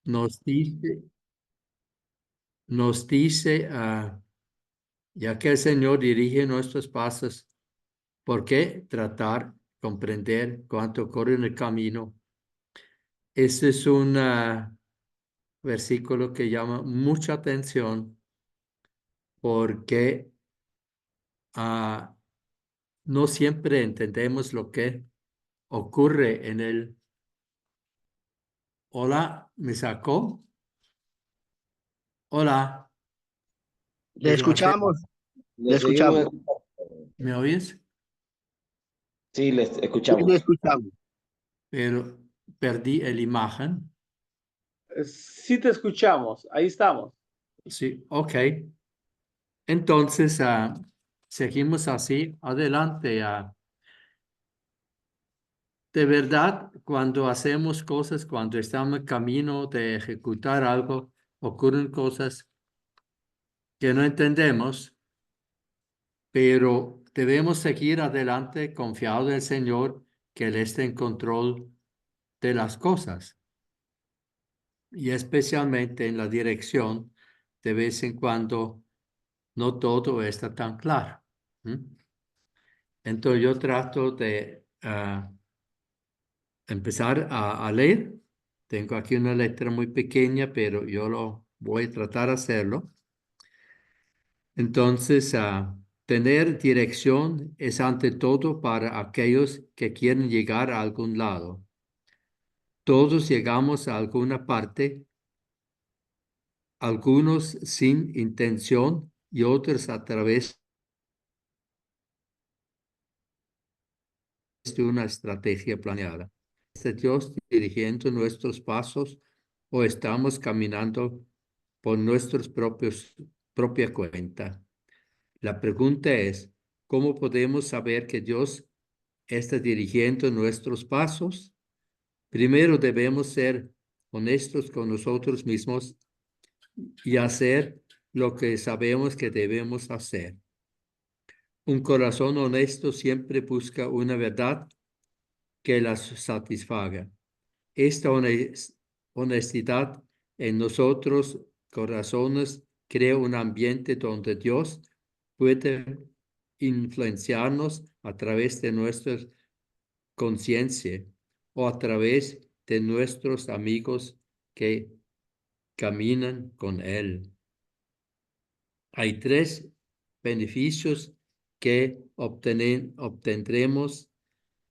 nos dice, ya que el Señor dirige nuestros pasos, ¿por qué tratar, comprender cuánto ocurre en el camino? Este es un versículo que llama mucha atención porque no siempre entendemos lo que ocurre en el... Hola, ¿me sacó? Hola, Le desgraciado. escuchamos, le Le seguimos escuchamos. escuchando. ¿Me oyes? Sí, les Sí, le escuchamos. escuchamos. Pero perdí la imagen. Sí te escuchamos, ahí estamos. Sí, ok. Entonces, seguimos así. Adelante. De verdad, cuando hacemos cosas, cuando estamos en camino de ejecutar algo, ocurren cosas que no entendemos, pero debemos seguir adelante confiado en el Señor, que Él está en control de las cosas y especialmente en la dirección. De vez en cuando no todo está tan claro. ¿Mm? Entonces yo trato de empezar a leer. Tengo aquí una letra muy pequeña, pero yo lo voy a tratar de hacerlo. Entonces, tener dirección es ante todo para aquellos que quieren llegar a algún lado. Todos llegamos a alguna parte, algunos sin intención y otros a través de una estrategia planeada. ¿Es Dios dirigiendo nuestros pasos o estamos caminando por nuestros propia cuenta? La pregunta es, ¿cómo podemos saber que Dios está dirigiendo nuestros pasos? Primero debemos ser honestos con nosotros mismos y hacer lo que sabemos que debemos hacer. Un corazón honesto siempre busca una verdad que las satisfaga. Esta honestidad en nosotros, corazones, crea un ambiente donde Dios puede influenciarnos a través de nuestra conciencia o a través de nuestros amigos que caminan con Él. Hay tres beneficios que obtendremos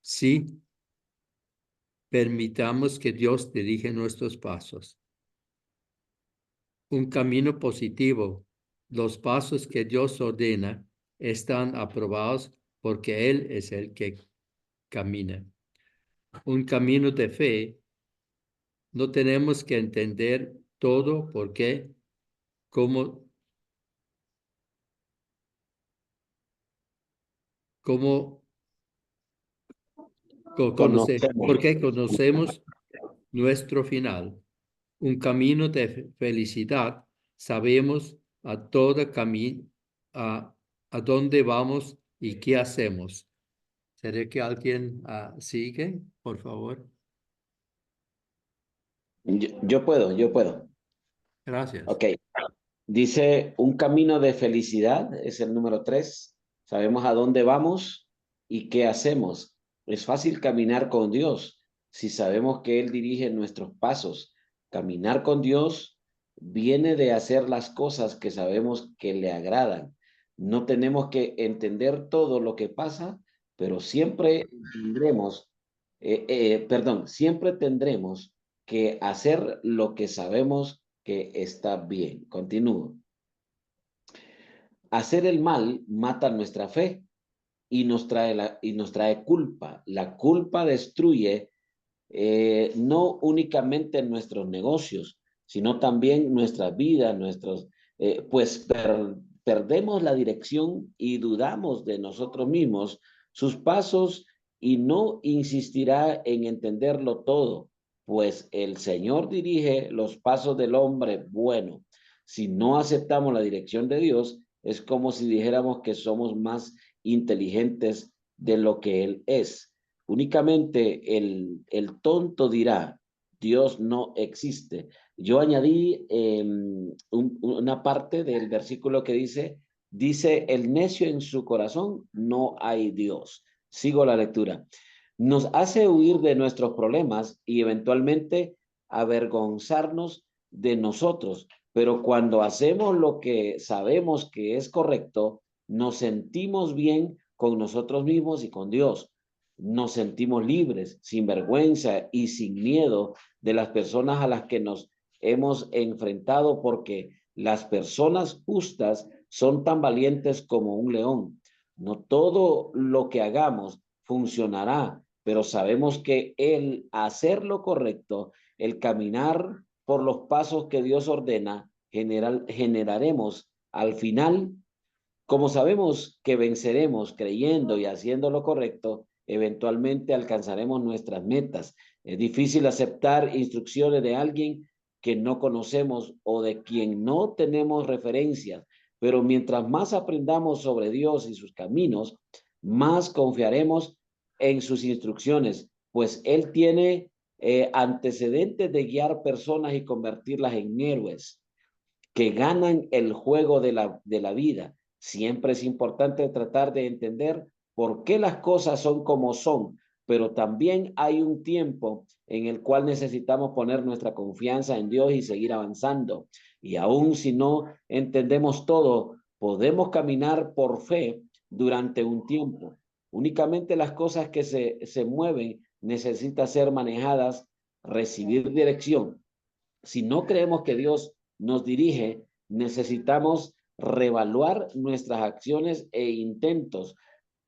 si permitamos que Dios dirija nuestros pasos. Un camino positivo. Los pasos que Dios ordena están aprobados porque Él es el que camina. Un camino de fe. No tenemos que entender todo porque cómo cómo Conocemos. porque conocemos nuestro final. Un camino de felicidad. Sabemos a todo camino a dónde vamos y qué hacemos. ¿Será que alguien sigue, por favor? Yo puedo. Gracias. Ok. Dice, un camino de felicidad es el número 3. Sabemos a dónde vamos y qué hacemos. Es fácil caminar con Dios si sabemos que Él dirige nuestros pasos. Caminar con Dios viene de hacer las cosas que sabemos que le agradan. No tenemos que entender todo lo que pasa, pero siempre siempre tendremos que hacer lo que sabemos que está bien. Continúo. Hacer el mal mata nuestra fe y nos trae culpa. La culpa destruye no únicamente nuestros negocios, sino también nuestra vida, perdemos la dirección y dudamos de nosotros mismos, sus pasos, y no insistirá en entenderlo todo, pues el Señor dirige los pasos del hombre bueno. Si no aceptamos la dirección de Dios, es como si dijéramos que somos más inteligentes de lo que Él es. Únicamente el tonto dirá, Dios no existe. Yo añadí una parte del versículo que dice, el necio en su corazón, no hay Dios. Sigo la lectura. Nos hace huir de nuestros problemas y eventualmente avergonzarnos de nosotros. Pero cuando hacemos lo que sabemos que es correcto, nos sentimos bien con nosotros mismos y con Dios. Nos sentimos libres, sin vergüenza y sin miedo de las personas a las que nos hemos enfrentado, porque las personas justas son tan valientes como un león. No todo lo que hagamos funcionará, pero sabemos que el hacer lo correcto, el caminar por los pasos que Dios ordena, generaremos al final, como sabemos que venceremos creyendo y haciendo lo correcto, eventualmente alcanzaremos nuestras metas. Es difícil aceptar instrucciones de alguien que no conocemos o de quien no tenemos referencias, pero mientras más aprendamos sobre Dios y sus caminos, más confiaremos en sus instrucciones, pues Él tiene antecedentes de guiar personas y convertirlas en héroes que ganan el juego de la vida. Siempre es importante tratar de entender por qué las cosas son como son, pero también hay un tiempo en el cual necesitamos poner nuestra confianza en Dios y seguir avanzando. Y aun si no entendemos todo, podemos caminar por fe durante un tiempo. Únicamente las cosas que se mueven necesitan ser manejadas, recibir dirección. Si no creemos que Dios nos dirige, necesitamos reevaluar nuestras acciones e intentos,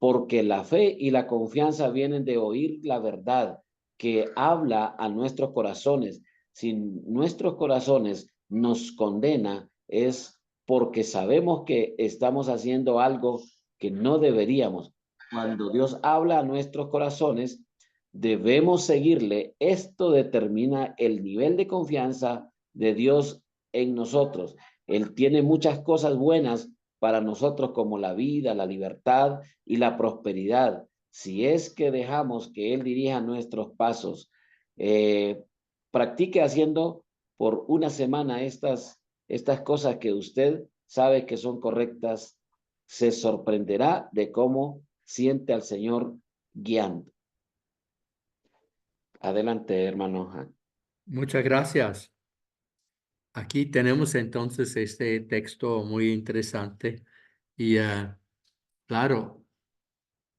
porque la fe y la confianza vienen de oír la verdad que habla a nuestros corazones. Si nuestros corazones nos condena, es porque sabemos que estamos haciendo algo que no deberíamos. Cuando Dios habla a nuestros corazones, debemos seguirle. Esto determina el nivel de confianza de Dios en nosotros. Él tiene muchas cosas buenas para nosotros, como la vida, la libertad y la prosperidad, si es que dejamos que Él dirija nuestros pasos. Practique haciendo por una semana estas cosas que usted sabe que son correctas. Se sorprenderá de cómo siente al Señor guiando. Adelante, hermano. Muchas gracias. Aquí tenemos entonces este texto muy interesante y claro,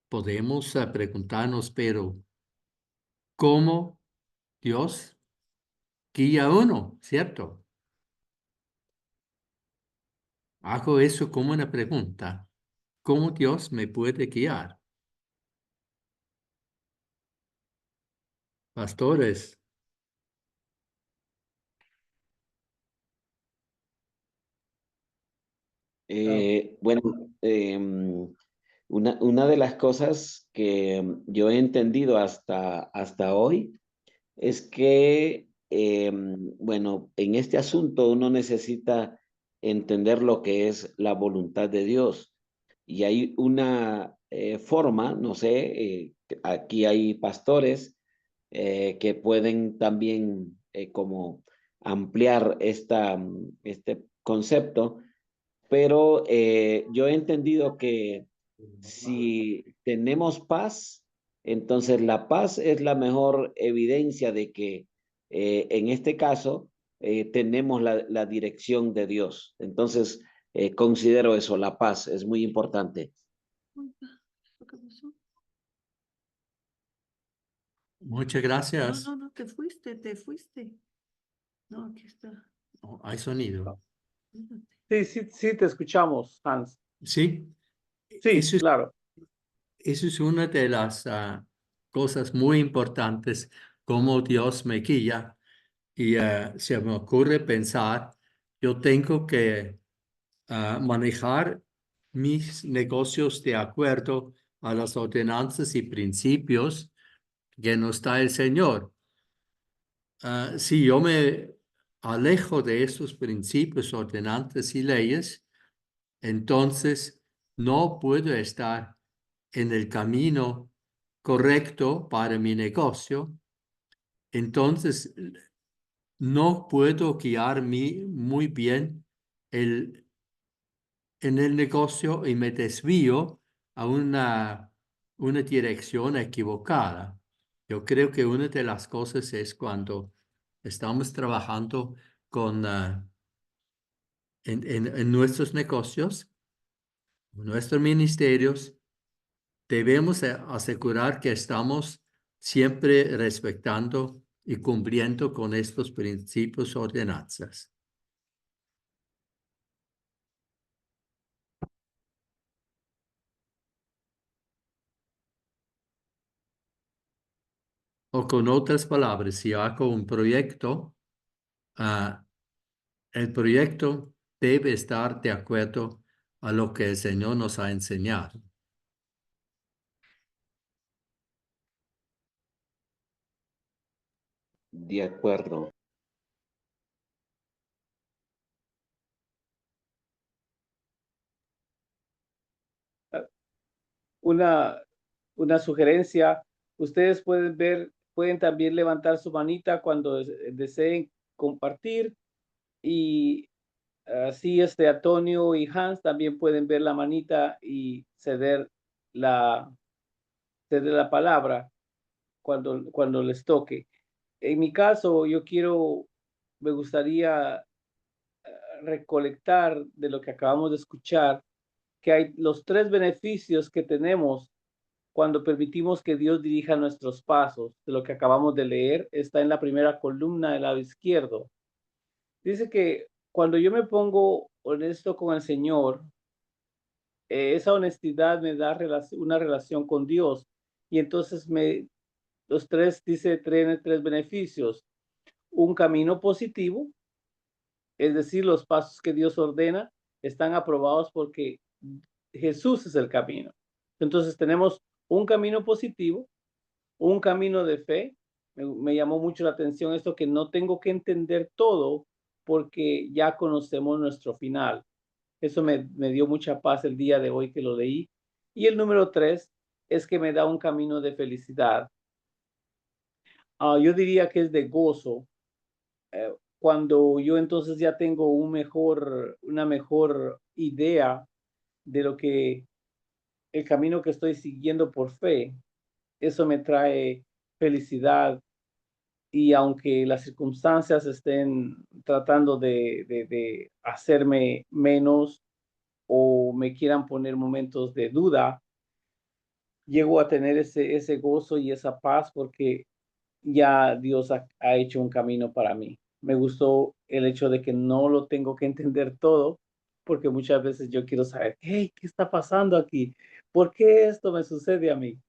podemos preguntarnos, pero ¿cómo Dios guía a uno? ¿Cierto? Hago eso como una pregunta. ¿Cómo Dios me puede guiar? Pastores. Bueno, una de las cosas que yo he entendido hasta hoy es que, bueno, en este asunto uno necesita entender lo que es la voluntad de Dios. Y hay una forma, no sé, aquí hay pastores que pueden también como ampliar este concepto, pero yo he entendido que si tenemos paz, entonces la paz es la mejor evidencia de que en este caso tenemos la dirección de Dios. Entonces, considero eso, la paz es muy importante. Muchas gracias. No, te fuiste. No, aquí está. Oh, hay sonido. Sí, te escuchamos, Hans. Sí, Sí, claro. eso es una de las cosas muy importantes, cómo Dios me guía. Y se me ocurre pensar, yo tengo que manejar mis negocios de acuerdo a las ordenanzas y principios que nos da el Señor. Si yo me alejo de esos principios, ordenanzas y leyes, entonces no puedo estar en el camino correcto para mi negocio. entonces no puedo guiar muy bien en el negocio y me desvío a una dirección equivocada. Yo creo que una de las cosas es cuando estamos trabajando con, en nuestros negocios, nuestros ministerios, debemos asegurar que estamos siempre respetando y cumpliendo con estos principios ordenanzas. O con otras palabras, si hago un proyecto, ah, el proyecto debe estar de acuerdo a lo que el Señor nos ha enseñado. De acuerdo. Una, una sugerencia, ustedes pueden ver, pueden también levantar su manita cuando deseen compartir y así Antonio y Hans también pueden ver la manita y la, ceder la palabra cuando les toque. En mi caso, me gustaría recolectar de lo que acabamos de escuchar, que hay los tres beneficios que tenemos cuando permitimos que Dios dirija nuestros pasos. De lo que acabamos de leer está en la primera columna del lado izquierdo. Dice que cuando yo me pongo honesto con el Señor, esa honestidad me da una relación con Dios. Y entonces los tres, dice, tiene tres beneficios. Un camino positivo, es decir, los pasos que Dios ordena están aprobados porque Jesús es el camino. Entonces tenemos un camino positivo, un camino de fe. Me llamó mucho la atención esto que no tengo que entender todo porque ya conocemos nuestro final. Eso me dio mucha paz el día de hoy que lo leí. Y el número 3 es que me da un camino de felicidad. Yo diría que es de gozo. Cuando yo entonces ya tengo una mejor idea de lo que el camino que estoy siguiendo por fe, eso me trae felicidad. Y aunque las circunstancias estén tratando de hacerme menos o me quieran poner momentos de duda, llego a tener ese gozo y esa paz porque ya Dios ha hecho un camino para mí. Me gustó el hecho de que no lo tengo que entender todo, porque muchas veces yo quiero saber, hey, ¿qué está pasando aquí? ¿Por qué esto me sucede a mí?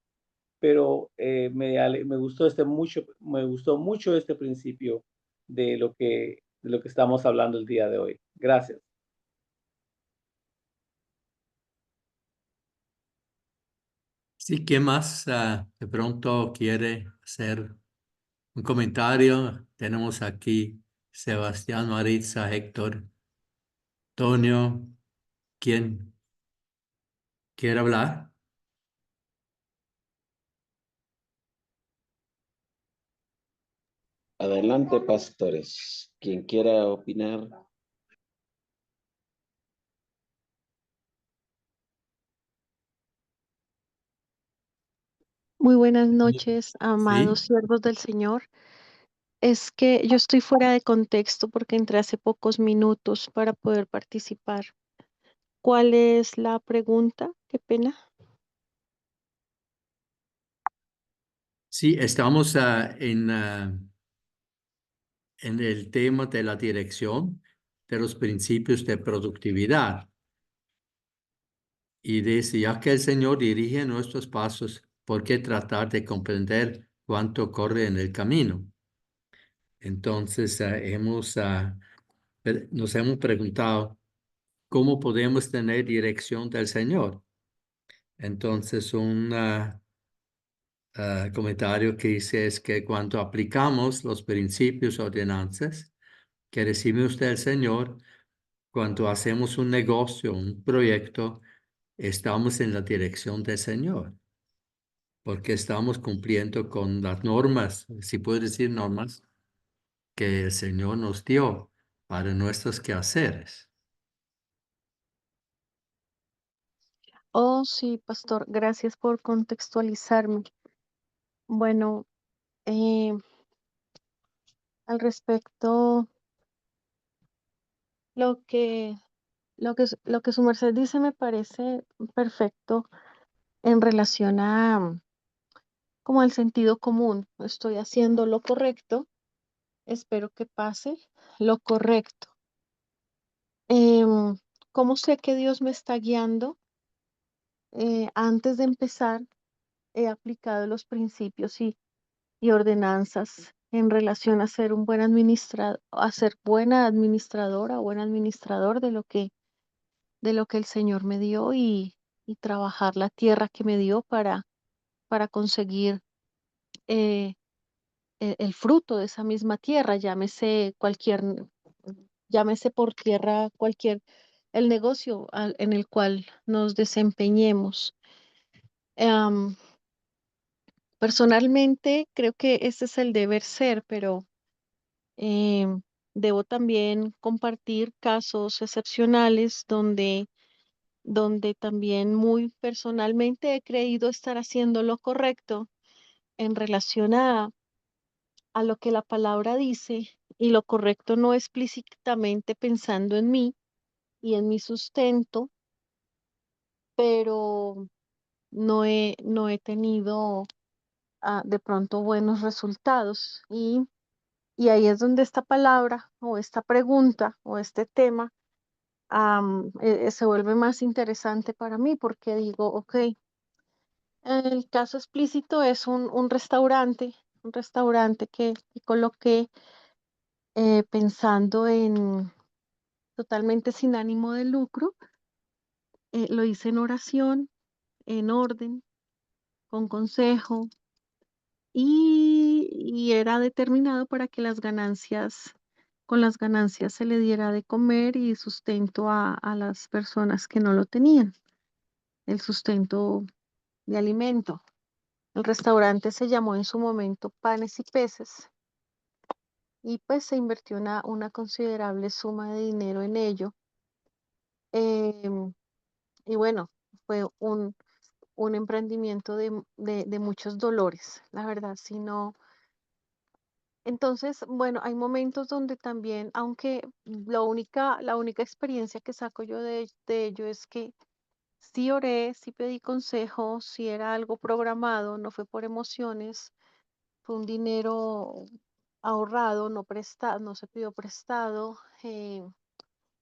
Pero me gustó mucho este principio de lo que estamos hablando el día de hoy. Gracias. Sí, ¿quién más de pronto quiere hacer un comentario? Tenemos aquí Sebastián, Maritza, Héctor, Tonio. ¿Quién quiere hablar? Adelante, pastores. Quien quiera opinar. Muy buenas noches, amados Sí, siervos del Señor. Es que yo estoy fuera de contexto porque entré hace pocos minutos para poder participar. ¿Cuál es la pregunta? Qué pena. sí, estamos en el tema de la dirección de los principios de productividad. Y dice, ya que el Señor dirige nuestros pasos, ¿por qué tratar de comprender cuánto corre en el camino? Entonces, nos hemos preguntado, ¿cómo podemos tener dirección del Señor? Entonces, un comentario que hice es que cuando aplicamos los principios ordenanzas que recibe usted el Señor, cuando hacemos un negocio, un proyecto, estamos en la dirección del Señor. porque estamos cumpliendo con las normas, si puedo decir normas, que el Señor nos dio para nuestros quehaceres. Oh, sí, pastor, gracias por contextualizarme. Bueno, eh, al respecto, lo que, lo que su merced dice me parece perfecto en relación a como al sentido común. Estoy haciendo lo correcto, espero que pase lo correcto. Em, ¿Cómo sé que Dios me está guiando? Antes de empezar, he aplicado los principios y ordenanzas en relación a ser un buen administrador, a ser buena administradora o buen administrador de lo que el Señor me dio y trabajar la tierra que me dio para conseguir eh, el fruto de esa misma tierra, llámese por tierra cualquier, el negocio en el cual nos desempeñemos. Am, Personalmente, creo que ese es el deber ser, pero em, debo también compartir casos excepcionales donde también muy personalmente he creído estar haciendo lo correcto en relación a lo que la palabra dice y lo correcto no explícitamente pensando en mí y en mi sustento, pero no he tenido de pronto buenos resultados. Y ahí es donde esta palabra o esta pregunta o este tema se vuelve más interesante para mí porque digo, ok, el caso explícito es un restaurante que coloqué pensando en totalmente sin ánimo de lucro. Lo hice en oración, en orden, con consejo y era determinado para que con las ganancias se le diera de comer y sustento a las personas que no lo tenían, el sustento de alimento. El restaurante se llamó en su momento Panes y Peces y pues se invirtió una considerable suma de dinero en ello. Em, y bueno, fue un emprendimiento de muchos dolores, la verdad, si no. Entonces, bueno, hay momentos donde también, aunque la única experiencia que saco yo de ello es que sí oré, sí pedí consejo, sí era algo programado, no fue por emociones, fue un dinero ahorrado, no se pidió prestado,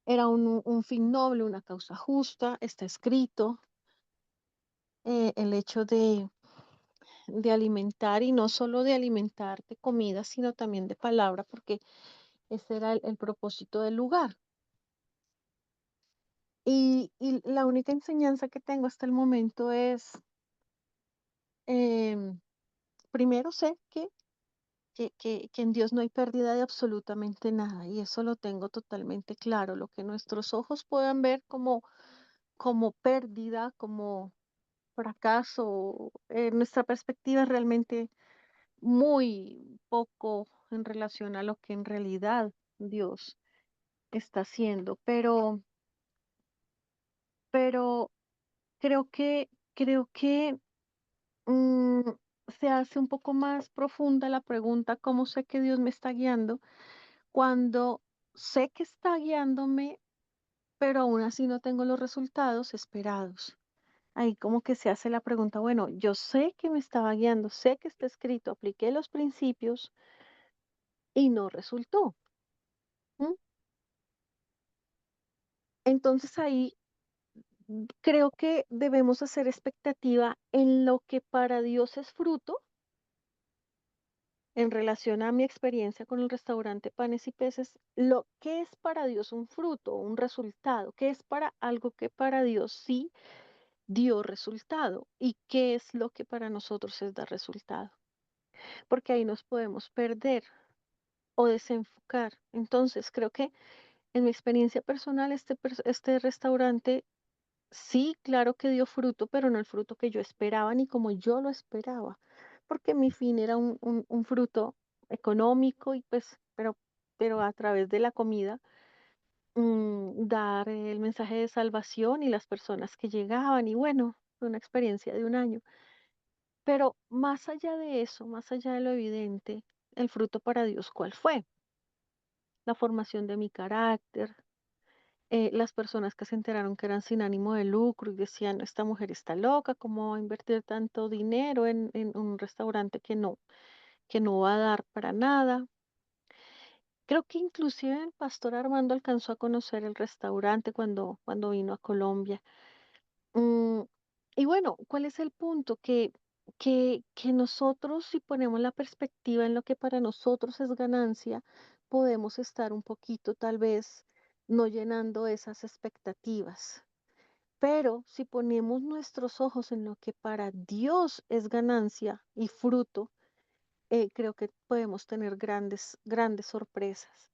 era un fin noble, una causa justa, está escrito, el hecho de alimentar y no solo de alimentar de comida, sino también de palabra, porque ese era el propósito del lugar. Y la única enseñanza que tengo hasta el momento es, em, primero sé que en Dios no hay pérdida de absolutamente nada, y eso lo tengo totalmente claro. Lo que nuestros ojos puedan ver como pérdida, como fracaso, nuestra perspectiva es realmente muy poco en relación a lo que en realidad Dios está haciendo, pero creo que mm, se hace un poco más profunda la pregunta, ¿cómo sé que Dios me está guiando? Cuando sé que está guiándome, pero aún así no tengo los resultados esperados. Ahí como que se hace la pregunta, bueno, yo sé que me estaba guiando, sé que está escrito, apliqué los principios y no resultó. ¿M? Entonces ahí creo que debemos hacer expectativa en lo que para Dios es fruto en relación a mi experiencia con el restaurante Panes y Peces, lo que es para Dios un fruto, un resultado, qué es para algo que para Dios sí dio resultado y qué es lo que para nosotros es dar resultado, porque ahí nos podemos perder o desenfocar. Entonces, creo que en mi experiencia personal, este restaurante sí, claro que dio fruto, pero no el fruto que yo esperaba ni como yo lo esperaba, porque mi fin era un fruto económico y pues, pero a través de la comida, dar el mensaje de salvación y las personas que llegaban y bueno, fue una experiencia de un año. Pero más allá de eso, más allá de lo evidente, el fruto para Dios, ¿cuál fue? La formación de mi carácter, las personas que se enteraron que eran sin ánimo de lucro y decían, esta mujer está loca, ¿cómo va a invertir tanto dinero en un restaurante que no va a dar para nada? Creo que inclusive el pastor Armando alcanzó a conocer el restaurante cuando vino a Colombia. Mm, y bueno, ¿cuál es el punto? Que nosotros, si ponemos la perspectiva en lo que para nosotros es ganancia, podemos estar un poquito, tal vez, no llenando esas expectativas. Pero si ponemos nuestros ojos en lo que para Dios es ganancia y fruto, creo que podemos tener grandes, grandes sorpresas.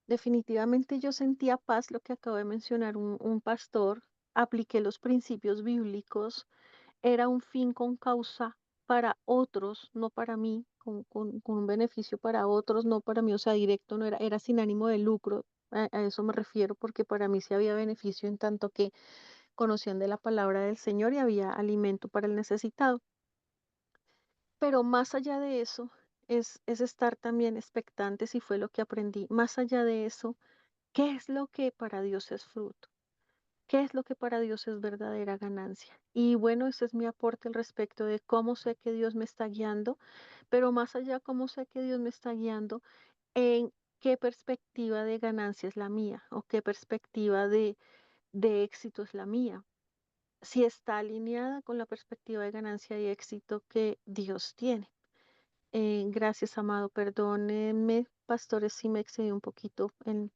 Definitivamente yo sentía paz, lo que acabo de mencionar un pastor, apliqué los principios bíblicos, era un fin con causa para otros, no para mí, con un beneficio para otros, no para mí, o sea, directo, no era, era sin ánimo de lucro, a eso me refiero, porque para mí sí había beneficio en tanto que conocían de la palabra del Señor y había alimento para el necesitado. Pero más allá de eso, es estar también expectantes y fue lo que aprendí. Más allá de eso, ¿qué es lo que para Dios es fruto? ¿Qué es lo que para Dios es verdadera ganancia? Y bueno, ese es mi aporte al respecto de cómo sé que Dios me está guiando, pero más allá, cómo sé que Dios me está guiando, en qué perspectiva de ganancia es la mía o qué perspectiva de éxito es la mía. Si está alineada con la perspectiva de ganancia y éxito que Dios tiene. Gracias, amado. Perdónenme, pastores, si me excedí un poquito en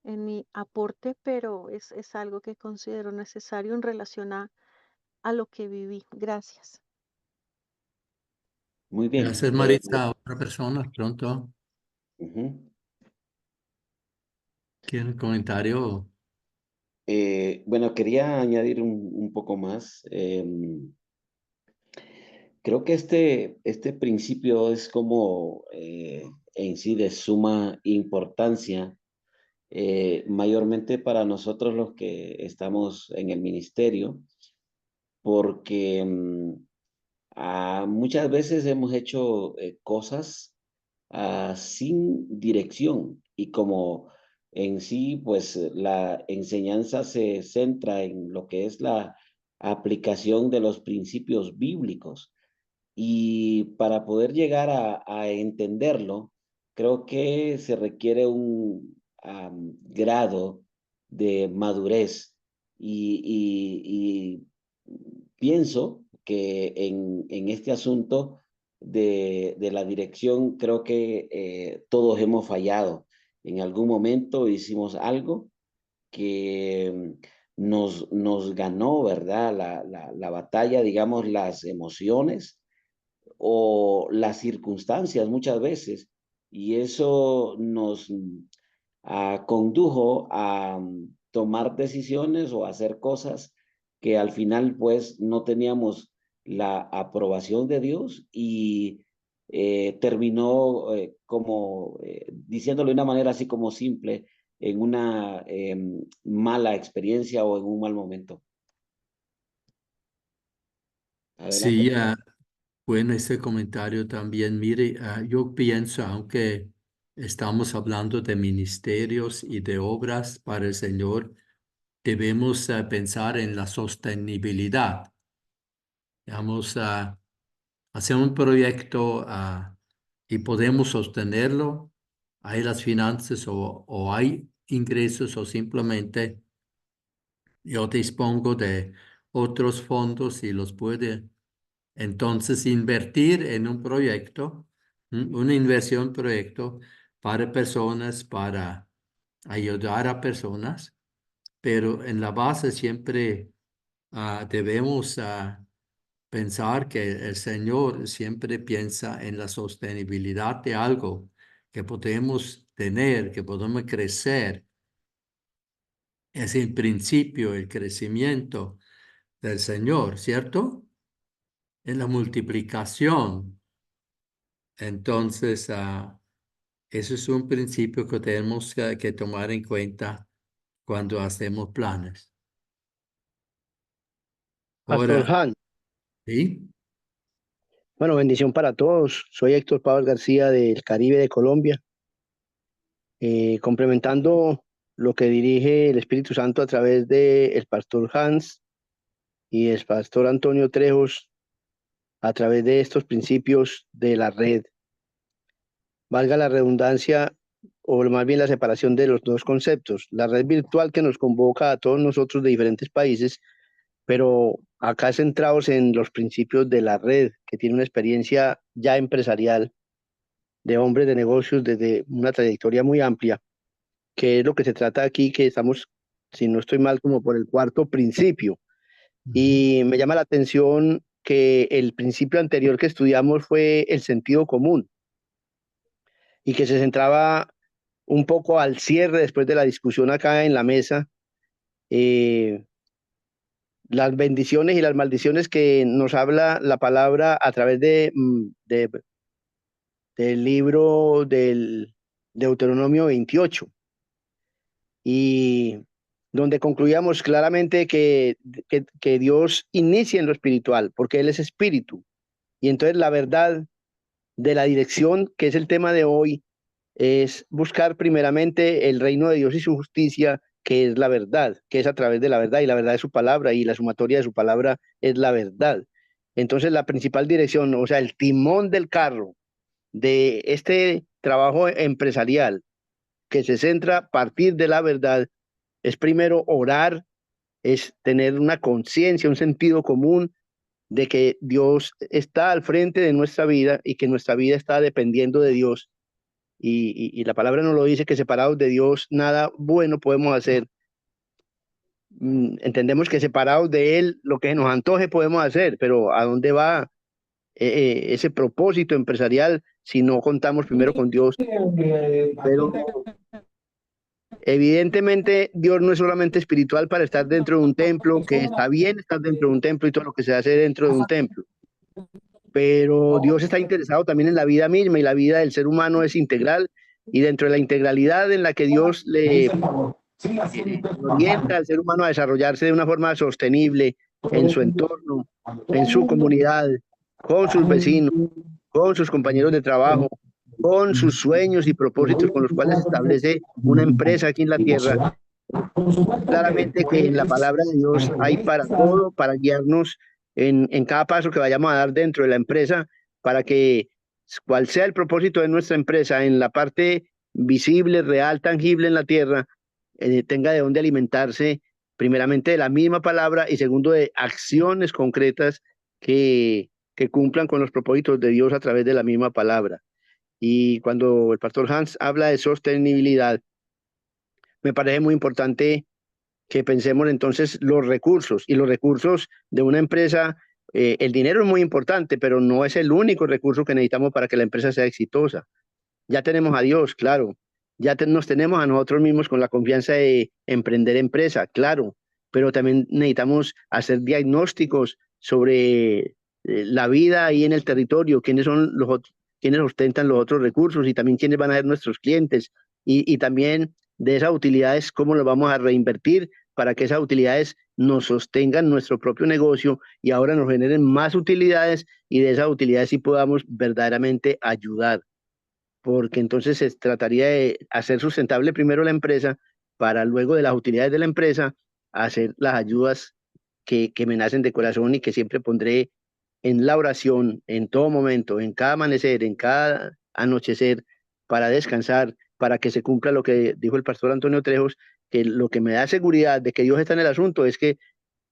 mi aporte, pero es algo que considero necesario en relación a lo que viví. Gracias. Muy bien. Gracias, Maritza. Otra persona, pronto. Ujú. ¿Quiere un comentario? Bueno, quería añadir un poco más. Creo que este principio es como en sí de suma importancia, mayormente para nosotros los que estamos en el ministerio, porque muchas veces hemos hecho cosas sin dirección y como en sí, pues la enseñanza se centra en lo que es la aplicación de los principios bíblicos. Y para poder llegar a entenderlo, creo que se requiere un grado de madurez y pienso que en este asunto de la dirección, creo que todos hemos fallado. En algún momento hicimos algo que nos ganó, ¿verdad? La batalla, digamos, las emociones o las circunstancias muchas veces, y eso nos condujo a tomar decisiones o hacer cosas que al final pues no teníamos la aprobación de Dios y terminó como, diciéndolo de una manera así como simple, en una mala experiencia o en un mal momento. Adelante. Sí, bueno, ese comentario también. Mire, yo pienso, aunque estamos hablando de ministerios y de obras para el Señor, debemos pensar en la sostenibilidad. Digamos, hacer un proyecto y podemos sostenerlo. Hay las finanzas o hay ingresos o simplemente yo dispongo de otros fondos y los puede entonces invertir en un proyecto, una inversión proyecto para personas, para ayudar a personas, pero en la base siempre debemos pensar que el Señor siempre piensa en la sostenibilidad de algo que podemos tener, que podemos crecer es el principio, el crecimiento del Señor, ¿cierto? En la multiplicación. Entonces, eso es un principio que tenemos que tomar en cuenta cuando hacemos planes. Pastor Ahora, Han, ¿sí? bueno, bendición para todos. Soy Héctor Pablo García del Caribe de Colombia. Complementando lo que dirige el Espíritu Santo a través del pastor Hans y el pastor Antonio Trejos, a través de estos principios de la red. Valga la redundancia, o más bien la separación de los dos conceptos. La red virtual que nos convoca a todos nosotros de diferentes países, pero acá centrados en los principios de la red, que tiene una experiencia ya empresarial de hombres de negocios desde una trayectoria muy amplia, que es lo que se trata aquí, que estamos, si no estoy mal, como por el cuarto principio. Y me llama la atención que el principio anterior que estudiamos fue el sentido común y que se centraba un poco al cierre después de la discusión acá en la mesa, las bendiciones y las maldiciones que nos habla la palabra a través del libro del Deuteronomio 28, y donde concluíamos claramente que Dios inicia en lo espiritual, porque Él es espíritu. Y entonces la verdad de la dirección, que es el tema de hoy, es buscar primeramente el reino de Dios y su justicia, que es la verdad, que es a través de la verdad, y la verdad es su palabra, y la sumatoria de su palabra es la verdad. Entonces la principal dirección, o sea, el timón del carro de este trabajo empresarial que se centra a partir de la verdad, es primero orar, es tener una conciencia, un sentido común de que Dios está al frente de nuestra vida y que nuestra vida está dependiendo de Dios. Y la palabra nos lo dice, que separados de Dios nada bueno podemos hacer. Entendemos que separados de Él lo que nos antoje podemos hacer, pero ¿a dónde va ese propósito empresarial si no contamos primero con Dios? Pero evidentemente Dios no es solamente espiritual para estar dentro de un templo, que está bien estar dentro de un templo y todo lo que se hace dentro de un templo, pero Dios está interesado también en la vida misma, y la vida del ser humano es integral, y dentro de la integralidad en la que Dios le orienta al ser humano a desarrollarse de una forma sostenible en su entorno, en su comunidad, con sus vecinos, con sus compañeros de trabajo, con sus sueños y propósitos con los cuales establece una empresa aquí en la tierra. Claramente que en la palabra de Dios hay para todo, para guiarnos en cada paso que vayamos a dar dentro de la empresa, para que cual sea el propósito de nuestra empresa en la parte visible, real, tangible en la tierra, tenga de dónde alimentarse, primeramente de la misma palabra, y segundo de acciones concretas que cumplan con los propósitos de Dios a través de la misma palabra. Y cuando el pastor Hans habla de sostenibilidad, me parece muy importante que pensemos entonces los recursos, y los recursos de una empresa. El dinero es muy importante, pero no es el único recurso que necesitamos para que la empresa sea exitosa. Ya tenemos a Dios, claro. Ya nos tenemos a nosotros mismos con la confianza de emprender empresa, claro. Pero también necesitamos hacer diagnósticos sobre la vida ahí en el territorio, quiénes son quiénes ostentan los otros recursos, y también quiénes van a ser nuestros clientes. Y también de esas utilidades, cómo las vamos a reinvertir para que esas utilidades nos sostengan nuestro propio negocio y ahora nos generen más utilidades, y de esas utilidades sí podamos verdaderamente ayudar. Porque entonces se trataría de hacer sustentable primero la empresa, para luego de las utilidades de la empresa hacer las ayudas que me nacen de corazón, y que siempre pondré en la oración, en todo momento, en cada amanecer, en cada anochecer, para descansar, para que se cumpla lo que dijo el pastor Antonio Trejos, que lo que me da seguridad de que Dios está en el asunto es que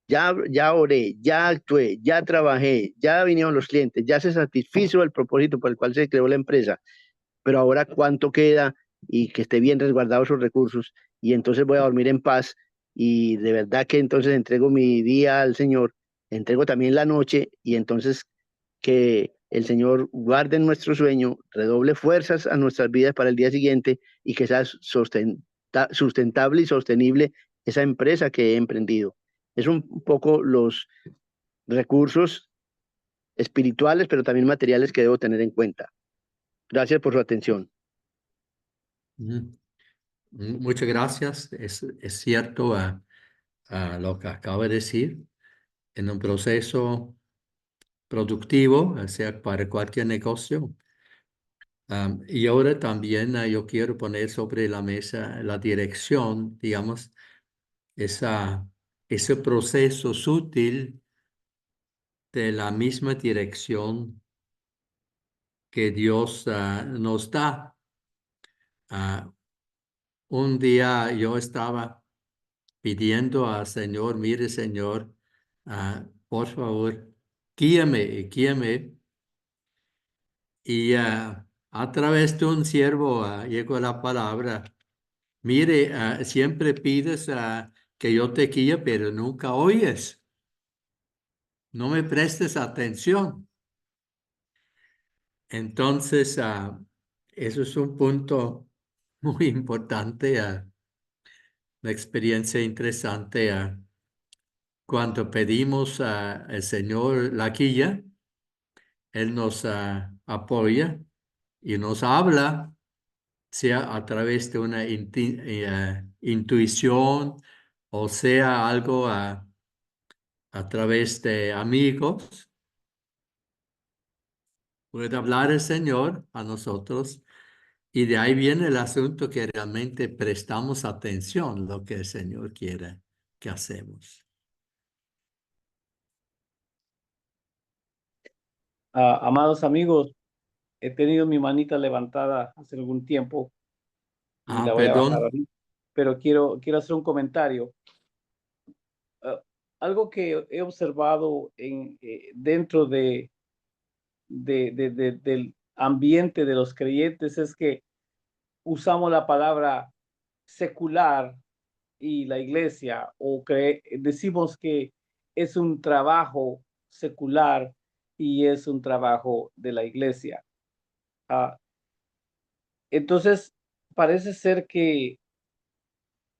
ya oré, ya actué, ya trabajé, ya vinieron los clientes, ya se satisfizo el propósito por el cual se creó la empresa, pero ahora cuánto queda, y que esté bien resguardados sus recursos, y entonces voy a dormir en paz, y de verdad que entonces entrego mi día al Señor, entrego también la noche, y entonces que el Señor guarde nuestro sueño, redoble fuerzas a nuestras vidas para el día siguiente, y que sea sustentable y sostenible esa empresa que he emprendido. Es un poco los recursos espirituales, pero también materiales que debo tener en cuenta. Gracias por su atención. Ujú. Muchas gracias. Es cierto lo que acaba de decir. En un proceso productivo, o sea, para cualquier negocio. Y ahora también yo quiero poner sobre la mesa la dirección, digamos, ese proceso sutil de la misma dirección que Dios nos da. Ah, un día yo estaba pidiendo al Señor, mire Señor, por favor, guíame. Y a través de un siervo llegó la palabra, mire, siempre pides que yo te guíe, pero nunca oyes, no me prestes atención. Entonces, eso es un punto muy importante, una experiencia interesante. Cuando pedimos al Señor la guía, Él nos apoya y nos habla, sea a través de una intuición o sea algo a través de amigos. Puede hablar el Señor a nosotros y de ahí viene el asunto que realmente prestamos atención a lo que el Señor quiere que hacemos. Amados amigos, he tenido mi manita levantada hace algún tiempo y la voy a bajar Perdón. ahorita, pero quiero hacer un comentario. Algo que he observado dentro del ambiente de los creyentes es que usamos la palabra secular y la iglesia, o decimos que es un trabajo secular y es un trabajo de la iglesia. Entonces, parece ser que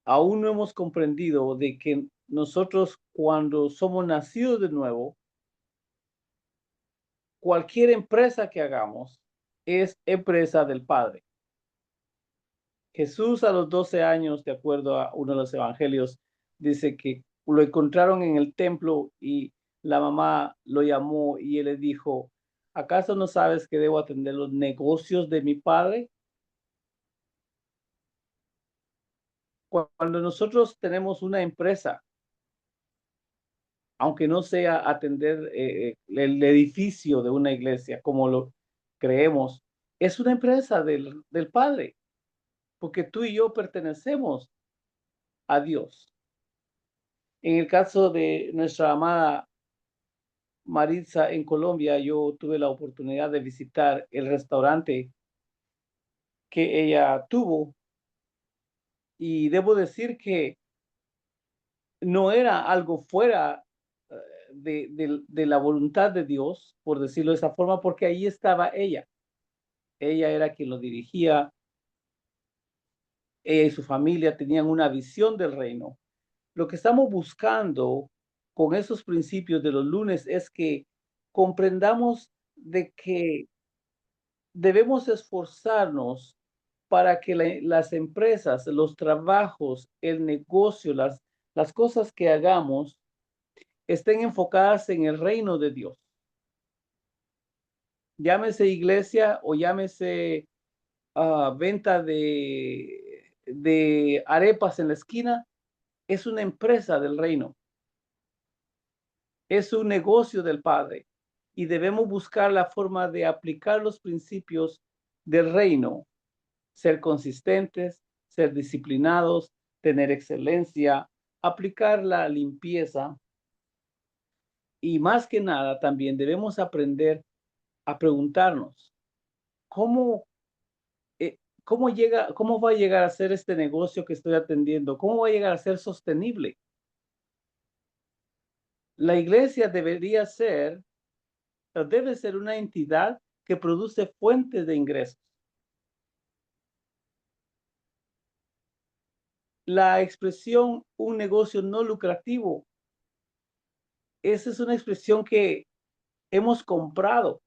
aún no hemos comprendido de que nosotros, cuando somos nacidos de nuevo, cualquier empresa que hagamos es empresa del Padre. Jesús, a los 12 años, de acuerdo a uno de los evangelios, dice que lo encontraron en el templo y la mamá lo llamó y él le dijo, ¿acaso no sabes que debo atender los negocios de mi padre? Cuando nosotros tenemos una empresa, aunque no sea atender el edificio de una iglesia como lo creemos, es una empresa del Padre, porque tú y yo pertenecemos a Dios. En el caso de nuestra amada Maritza en Colombia, yo tuve la oportunidad de visitar el restaurante que ella tuvo y debo decir que no era algo fuera de la voluntad de Dios, por decirlo de esa forma, porque ahí estaba ella. Ella era quien lo dirigía. Ella y su familia tenían una visión del reino. Lo que estamos buscando con esos principios de los lunes es que comprendamos de que debemos esforzarnos para que las empresas, los trabajos, el negocio, las cosas que hagamos estén enfocadas en el reino de Dios. Llámese iglesia o llámese venta de arepas en la esquina, es una empresa del reino. Es un negocio del Padre y debemos buscar la forma de aplicar los principios del reino, ser consistentes, ser disciplinados, tener excelencia, aplicar la limpieza y más que nada también debemos aprender a preguntarnos cómo cómo va a llegar a ser este negocio que estoy atendiendo, cómo va a llegar a ser sostenible. La iglesia debe ser una entidad que produce fuentes de ingresos. La expresión un negocio no lucrativo, esa es una expresión que hemos comprado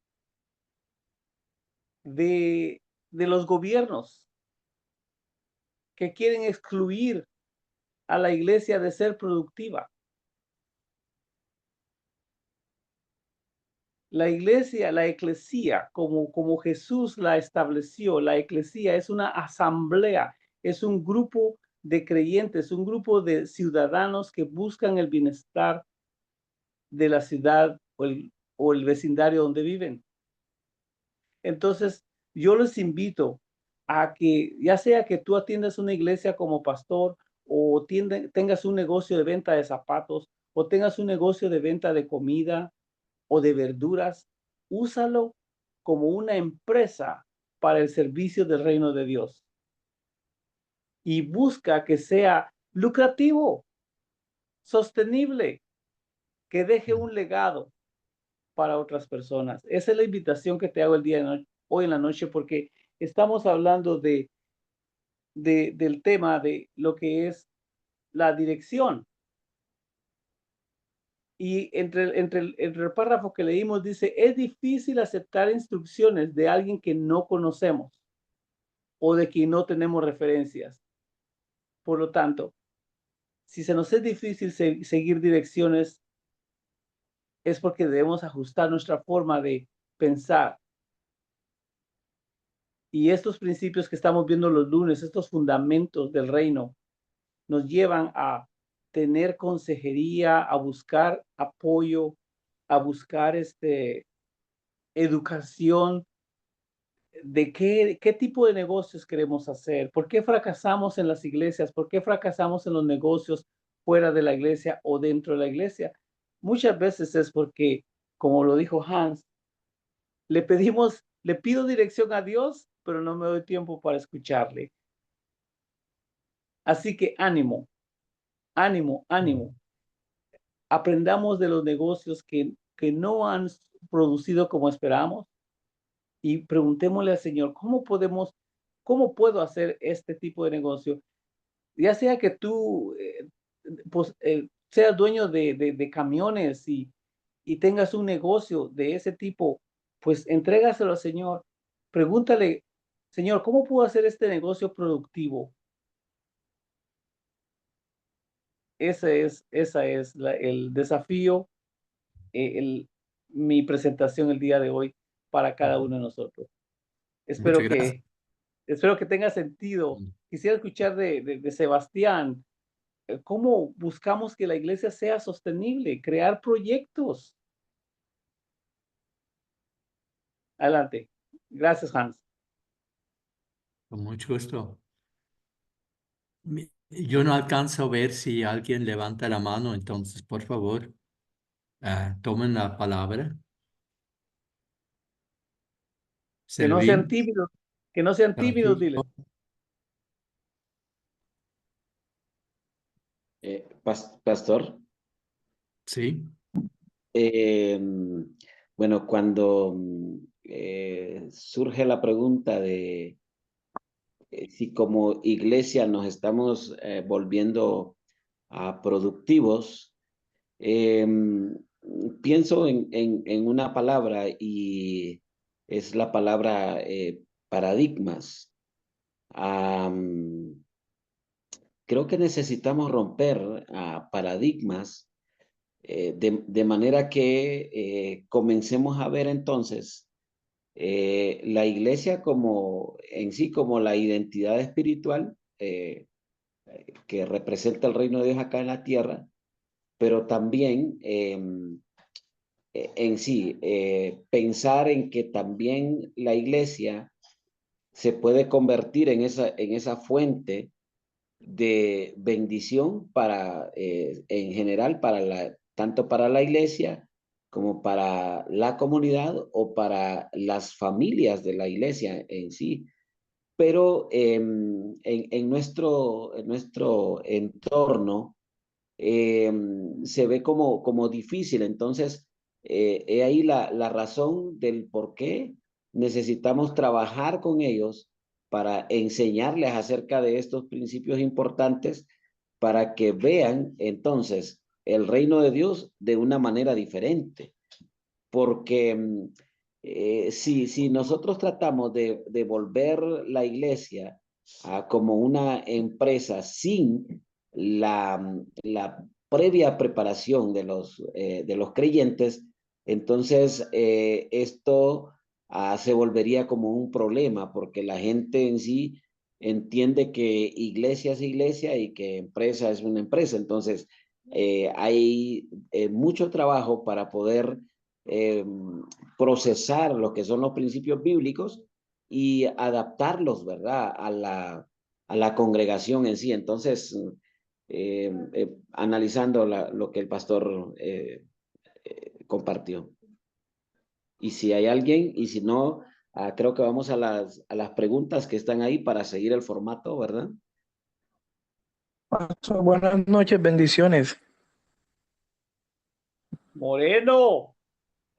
de los gobiernos que quieren excluir a la iglesia de ser productiva. La iglesia, la eclesía, como Jesús la estableció, la eclesía es una asamblea, es un grupo de creyentes, un grupo de ciudadanos que buscan el bienestar de la ciudad o el vecindario donde viven. Entonces, yo les invito a que, ya sea que tú atiendas una iglesia como pastor o tengas un negocio de venta de zapatos o tengas un negocio de venta de comida o de verduras, úsalo como una empresa para el servicio del reino de Dios. Y busca que sea lucrativo, sostenible, que deje un legado para otras personas. Esa es la invitación que te hago el día de hoy en la noche, porque estamos hablando del tema de lo que es la dirección. Y entre el párrafo que leímos dice, es difícil aceptar instrucciones de alguien que no conocemos o de quien no tenemos referencias. Por lo tanto, si se nos es difícil seguir direcciones, es porque debemos ajustar nuestra forma de pensar. Y estos principios que estamos viendo los lunes, estos fundamentos del reino, nos llevan a tener consejería, a buscar apoyo, a buscar educación de qué tipo de negocios queremos hacer, por qué fracasamos en las iglesias, por qué fracasamos en los negocios fuera de la iglesia o dentro de la iglesia. Muchas veces es porque, como lo dijo Hans, le pido dirección a Dios, pero no me doy tiempo para escucharle. Así que ánimo, ánimo, ánimo. Aprendamos de los negocios que no han producido como esperamos y preguntémosle al Señor, ¿cómo puedo hacer este tipo de negocio? Ya sea que tú seas dueño de camiones y tengas un negocio de ese tipo, pues entrégaselo al Señor. Pregúntale, Señor, ¿cómo puedo hacer este negocio productivo? Ese es el desafío, mi presentación el día de hoy para cada uno de nosotros. Muchas Espero gracias. que tenga sentido. Quisiera escuchar de Sebastián, cómo buscamos que la iglesia sea sostenible, crear proyectos. Adelante. Gracias, Hans. Con mucho gusto. Yo no alcanzo a ver si alguien levanta la mano, entonces, por favor, tomen la palabra. Que no sean Servir, tímidos, que no sean tímidos, dile. Francisco, Pastor, sí. eh, bueno, cuando surge la pregunta de si como iglesia nos estamos volviendo productivos, pienso en una palabra y es la palabra paradigmas. Am, Creo que necesitamos romper paradigmas de manera que comencemos a ver entonces la iglesia como en sí, como la identidad espiritual que representa el reino de Dios acá en la tierra, pero también en sí, pensar en que también la iglesia se puede convertir en esa fuente de bendición para, en general, tanto para la iglesia como para la comunidad o para las familias de la iglesia en sí. Pero en nuestro entorno se ve como difícil. Entonces, he ahí la razón del por qué necesitamos trabajar con ellos para enseñarles acerca de estos principios importantes para que vean entonces el reino de Dios de una manera diferente. Porque si nosotros tratamos de volver la iglesia como una empresa sin la previa preparación de los creyentes, entonces esto se volvería como un problema, porque la gente en sí entiende que iglesia es iglesia y que empresa es una empresa. Entonces hay mucho trabajo para poder procesar lo que son los principios bíblicos y adaptarlos, ¿verdad?, a la congregación en sí. Entonces, analizando lo que el pastor compartió. Y si hay alguien, y si no, creo que vamos a las preguntas que están ahí para seguir el formato, ¿verdad? Pastor, buenas noches, bendiciones. Moreno.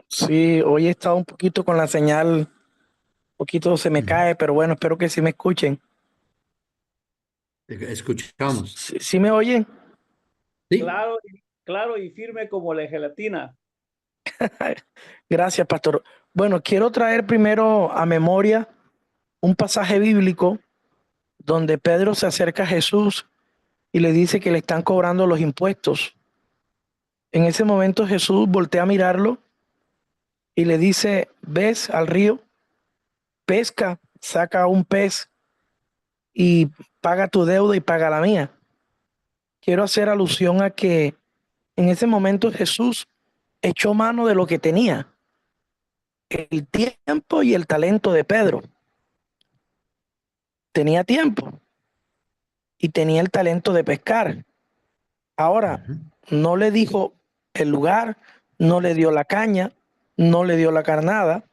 Sí, hoy he estado un poquito con la señal, un poquito se me cae, pero bueno, espero que sí me escuchen. Te escuchamos. ¿Sí me oyen? Sí. Claro y firme como la gelatina. Gracias, pastor. Bueno, quiero traer primero a memoria un pasaje bíblico donde Pedro se acerca a Jesús y le dice que le están cobrando los impuestos. En ese momento Jesús voltea a mirarlo y le dice, ves al río, pesca, saca un pez y paga tu deuda y paga la mía. Quiero hacer alusión a que en ese momento Jesús echó mano de lo que tenía, el tiempo y el talento de Pedro. Tenía tiempo y tenía el talento de pescar. Ahora, no le dijo el lugar, no le dio la caña, no le dio la carnada,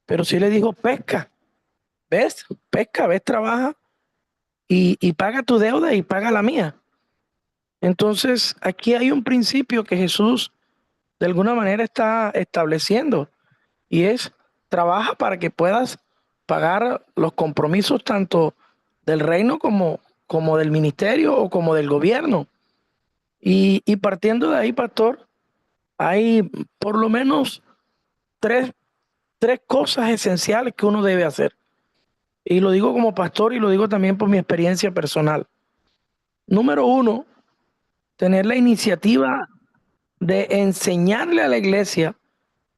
pero sí le dijo pesca. ¿Ves? Pesca, ves, trabaja y paga tu deuda y paga la mía. Entonces, aquí hay un principio que Jesús de alguna manera está estableciendo y es trabaja para que puedas pagar los compromisos tanto del reino como del ministerio o como del gobierno. Y partiendo de ahí, pastor, hay por lo menos tres cosas esenciales que uno debe hacer. Y lo digo como pastor y lo digo también por mi experiencia personal. Número uno, tener la iniciativa de enseñarle a la iglesia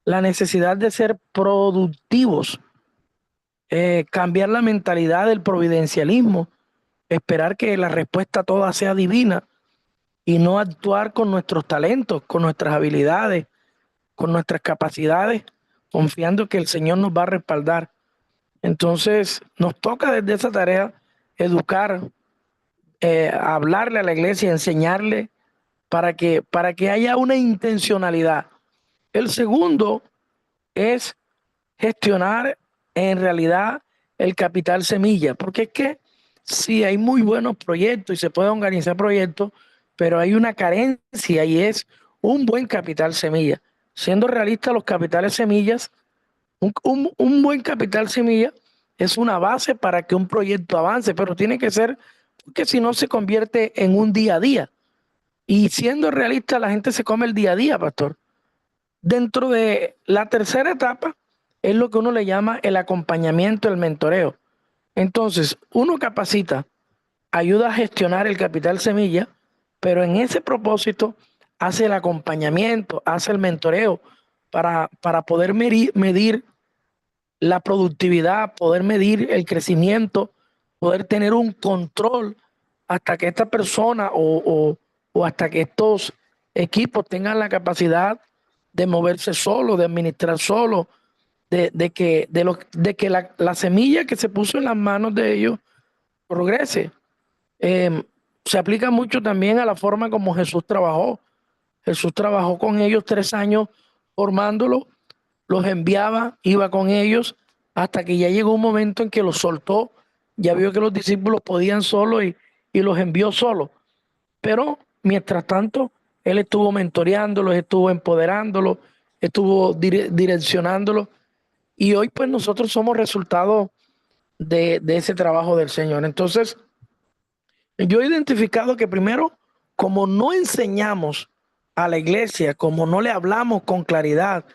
la necesidad de ser productivos, cambiar la mentalidad del providencialismo, esperar que la respuesta toda sea divina y no actuar con nuestros talentos, con nuestras habilidades, con nuestras capacidades, confiando que el Señor nos va a respaldar. Entonces, nos toca desde esa tarea educar, hablarle a la iglesia, enseñarle para que haya una intencionalidad. El segundo es gestionar en realidad el capital semilla, porque es que sí hay muy buenos proyectos y se puede organizar proyectos, pero hay una carencia y es un buen capital semilla. Siendo realistas, los capitales semillas, un buen capital semilla es una base para que un proyecto avance, pero tiene que ser, porque si no se convierte en un día a día. Y siendo realista, la gente se come el día a día, pastor. Dentro de la tercera etapa es lo que uno le llama el acompañamiento, el mentoreo. Entonces, uno capacita, ayuda a gestionar el capital semilla, pero en ese propósito hace el acompañamiento, hace el mentoreo para poder medir la productividad, poder medir el crecimiento, poder tener un control hasta que esta persona o hasta que estos equipos tengan la capacidad de moverse solo, de administrar solo, de que la semilla que se puso en las manos de ellos progrese. Se aplica mucho también a la forma como Jesús trabajó. Jesús trabajó con ellos 3 años formándolos, los enviaba, iba con ellos, hasta que ya llegó un momento en que los soltó, ya vio que los discípulos podían solo y los envió solo. Pero mientras tanto, él estuvo mentoreándolos, estuvo empoderándolos, estuvo direccionándolos. Y hoy pues nosotros somos resultado de ese trabajo del Señor. Entonces, yo he identificado que primero, como no enseñamos a la iglesia, como no le hablamos con claridad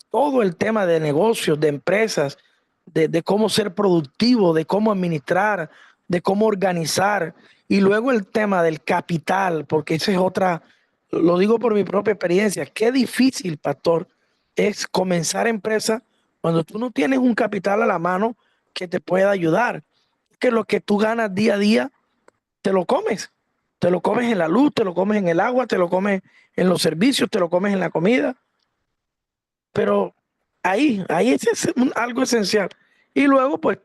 todo el tema de negocios, de empresas, de cómo ser productivo, de cómo administrar, de cómo organizar, y luego el tema del capital, porque esa es otra, lo digo por mi propia experiencia, qué difícil, pastor, es comenzar empresa cuando tú no tienes un capital a la mano que te pueda ayudar, que lo que tú ganas día a día te lo comes. Te lo comes en la luz, te lo comes en el agua, te lo comes en los servicios, te lo comes en la comida. Pero ahí es algo esencial. Y luego, pues,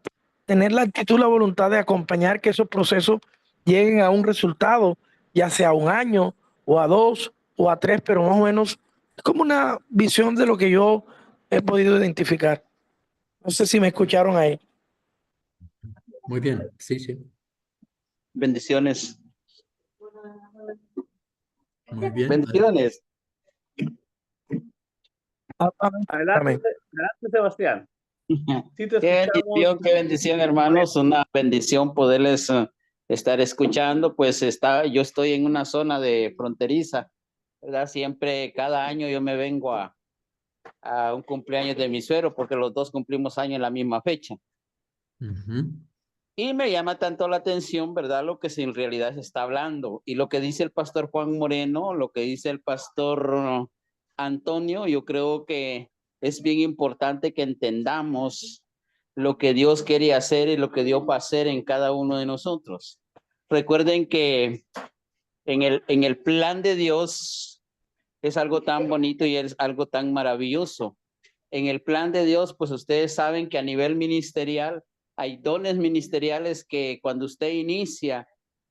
tener la actitud, la voluntad de acompañar que esos procesos lleguen a un resultado, ya sea a 1 año, o a 2, o a 3, pero más o menos es como una visión de lo que yo he podido identificar. No sé si me escucharon ahí. Muy bien, sí, sí. Bendiciones. Muy bien. Bendiciones. Adelante, Amén. adelante, Sebastián. Sí te Qué escuchamos. bendición, hermanos. Una bendición poderles estar escuchando. Pues yo estoy en una zona de fronteriza, ¿verdad? Siempre, cada año yo me vengo a un cumpleaños de mi suegro, porque los dos cumplimos año en la misma fecha. Ujú. Y me llama tanto la atención, ¿verdad? Lo que en realidad se está hablando. Y lo que dice el pastor Juan Moreno, lo que dice el pastor Antonio, yo creo que es bien importante que entendamos lo que Dios quiere hacer y lo que Dios va a hacer en cada uno de nosotros. Recuerden que en el plan de Dios es algo tan bonito y es algo tan maravilloso. En el plan de Dios, pues ustedes saben que a nivel ministerial hay dones ministeriales que cuando usted inicia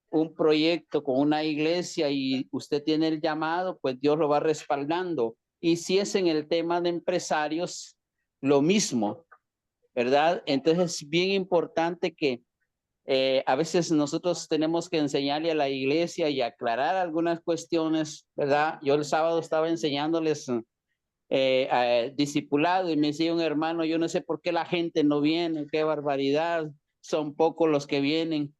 un proyecto con una iglesia y usted tiene el llamado, pues Dios lo va respaldando. Y si es en el tema de empresarios, lo mismo, ¿verdad? Entonces es bien importante que a veces nosotros tenemos que enseñarle a la iglesia y aclarar algunas cuestiones, ¿verdad? Yo el sábado estaba enseñándoles discipulado y me decía un hermano, yo no sé por qué la gente no viene, qué barbaridad, son pocos los que vienen.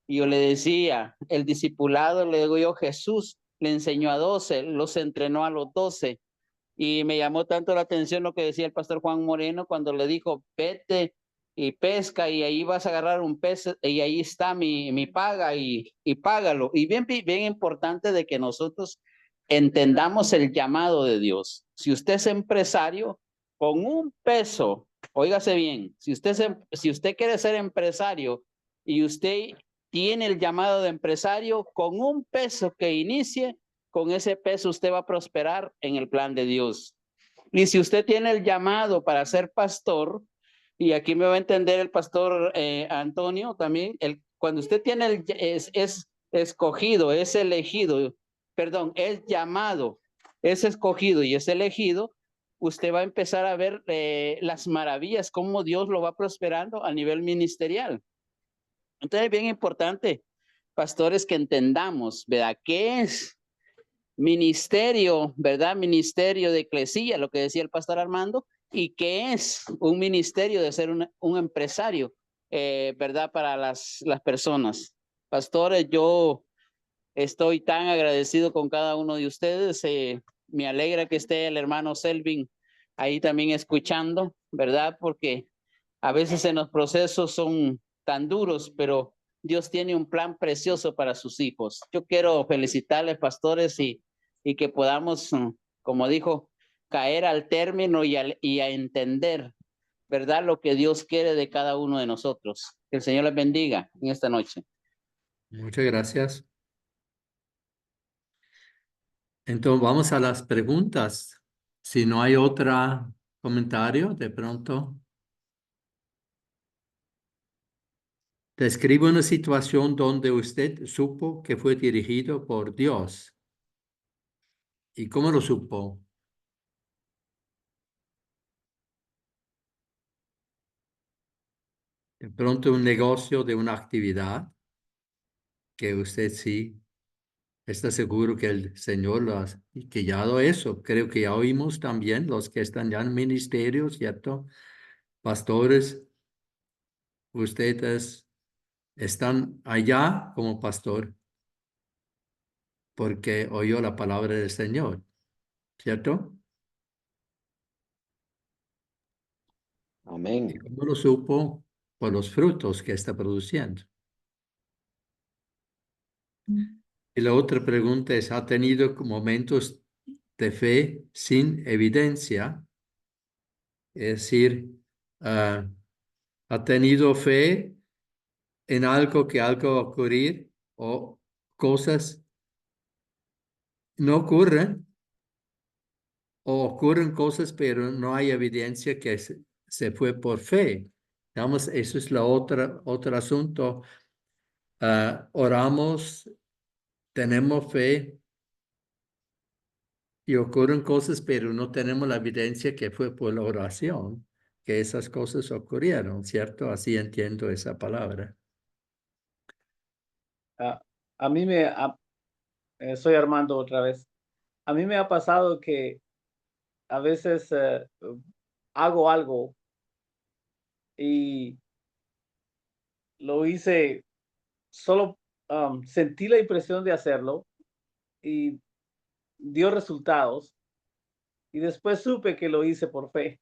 Y yo le decía, el discipulado, le digo yo, Jesús le enseñó a 12, los entrenó a los 12. Y me llamó tanto la atención lo que decía el pastor Juan Moreno cuando le dijo, vete y pesca y ahí vas a agarrar un pez y ahí está mi paga y págalo. Y bien importante de que nosotros entendamos el llamado de Dios. Si usted es empresario, con un peso, óigase bien, si usted quiere ser empresario y usted tiene el llamado de empresario, con un peso que inicie, con ese peso usted va a prosperar en el plan de Dios. Y si usted tiene el llamado para ser pastor, y aquí me va a entender el pastor Antonio también, cuando usted tiene es escogido, es elegido, perdón, es llamado, es escogido y es elegido, usted va a empezar a ver las maravillas, cómo Dios lo va prosperando a nivel ministerial. Entonces es bien importante, pastores, que entendamos, ¿verdad? ¿Qué es ministerio, verdad? Ministerio de eclesía, lo que decía el pastor Armando, y qué es un ministerio de ser un empresario, verdad, para las personas. Pastores, yo estoy tan agradecido con cada uno de ustedes. Me alegra que esté el hermano Selvin ahí también escuchando, verdad, porque a veces en los procesos son tan duros, pero Dios tiene un plan precioso para sus hijos. Yo quiero felicitarles, pastores, y que podamos, como dijo, caer al término y a entender, ¿verdad?, lo que Dios quiere de cada uno de nosotros. Que el Señor les bendiga en esta noche. Muchas gracias. Entonces vamos a las preguntas. Si no hay otro comentario, de pronto. Describe una situación donde usted supo que fue dirigido por Dios. ¿Y cómo lo supo? De pronto un negocio de una actividad que usted sí está seguro que el Señor lo ha guiado eso. Creo que ya oímos también los que están ya en ministerio, ¿cierto? Pastores ustedes están allá como pastor porque oyó la palabra del Señor, ¿cierto? ¿Y Amén. cómo lo supo? Por los frutos que está produciendo. Y la otra pregunta es, ¿ha tenido momentos de fe sin evidencia? Es decir, ¿ha tenido fe en algo que algo va a ocurrir o cosas no ocurren o ocurren cosas pero no hay evidencia que se fue por fe? Digamos, eso es otro asunto. Oramos, tenemos fe y ocurren cosas, pero no tenemos la evidencia que fue por la oración, que esas cosas ocurrieron, ¿cierto? Así entiendo esa palabra. A mí soy Armando otra vez. A mí me ha pasado que a veces hago algo y lo hice, solo sentí la impresión de hacerlo y dio resultados y después supe que lo hice por fe.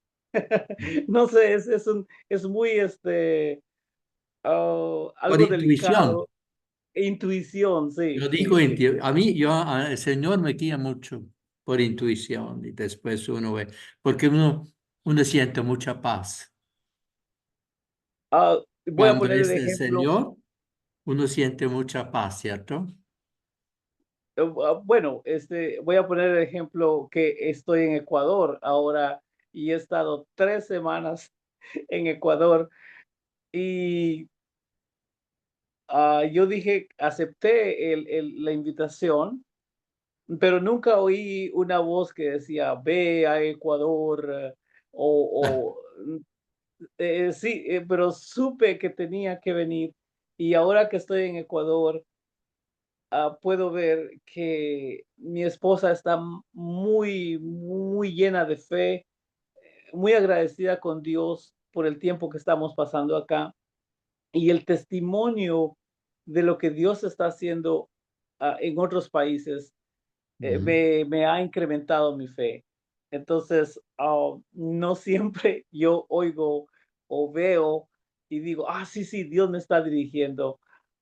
No sé, es muy Por algo intuición. delicado. Intuición, sí, Yo sí, digo, sí. a mí, el Señor me guía mucho por intuición y después uno ve, porque uno siente mucha paz. Voy a Cuando poner el es el ejemplo. Señor, uno siente mucha paz, ¿cierto? Bueno, voy a poner el ejemplo que estoy en Ecuador ahora y he estado 3 semanas en Ecuador y yo dije, acepté la invitación, pero nunca oí una voz que decía, ve a Ecuador sí, pero supe que tenía que venir y ahora que estoy en Ecuador, puedo ver que mi esposa está muy, muy llena de fe, muy agradecida con Dios por el tiempo que estamos pasando acá y el testimonio de lo que Dios está haciendo en otros países me ha incrementado mi fe. Entonces, no siempre yo oigo o veo y digo, sí, sí, Dios me está dirigiendo.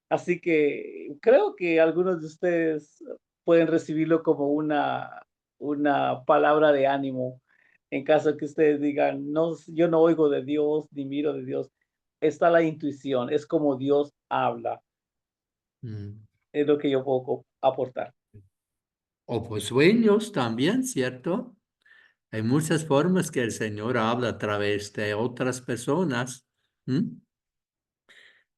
Así que creo que algunos de ustedes pueden recibirlo como una palabra de ánimo en caso que ustedes digan, no, yo no oigo de Dios ni miro de Dios. Está la intuición, es como Dios habla, Mm. es lo que yo puedo aportar. O por sueños también, ¿cierto? Hay muchas formas que el Señor habla a través de otras personas.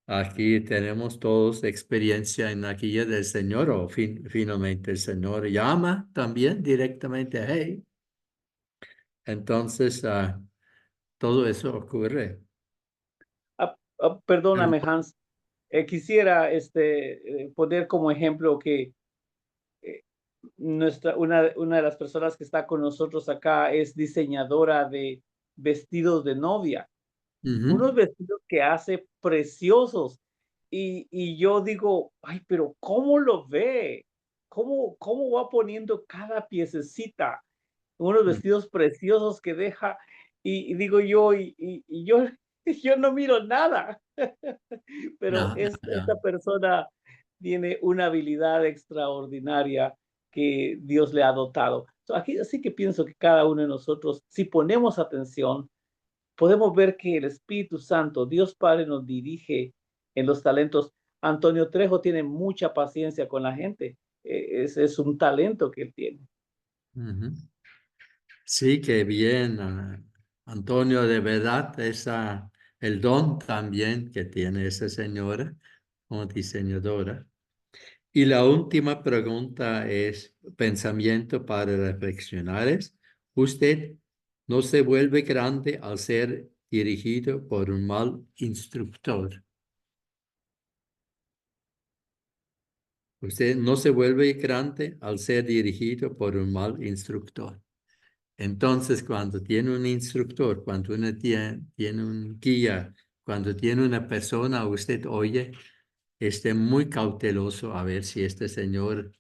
Aquí tenemos todos experiencia en la guía del Señor o finalmente el Señor llama también directamente a Él. Entonces, todo eso ocurre. Pero, Perdóname, Hans. Quisiera poner como ejemplo que eh, una de las personas que está con nosotros acá es diseñadora de vestidos de novia, unos vestidos que hace preciosos. Y yo digo, ay, pero ¿cómo lo ve? ¿Cómo va poniendo cada piececita? Unos mm, vestidos preciosos que deja, y digo yo, y yo, yo no miro nada. Pero no, esta no. persona tiene una habilidad extraordinaria que Dios le ha dotado. Aquí así que pienso que cada uno de nosotros, si ponemos atención, podemos ver que el Espíritu Santo, Dios Padre, nos dirige en los talentos. Antonio Trejo tiene mucha paciencia con la gente. Ese es un talento que él tiene. Ujú. Sí, qué bien, Antonio, de verdad, el don también que tiene esa señora como diseñadora. Y la última pregunta es pensamiento para reflexionar. ¿Usted no se vuelve grande al ser dirigido por un mal instructor? Usted no se vuelve grande al ser dirigido por un mal instructor. Entonces, cuando tiene un instructor, cuando uno tiene un guía, cuando tiene una persona, usted oye, esté muy cauteloso a ver si este señor,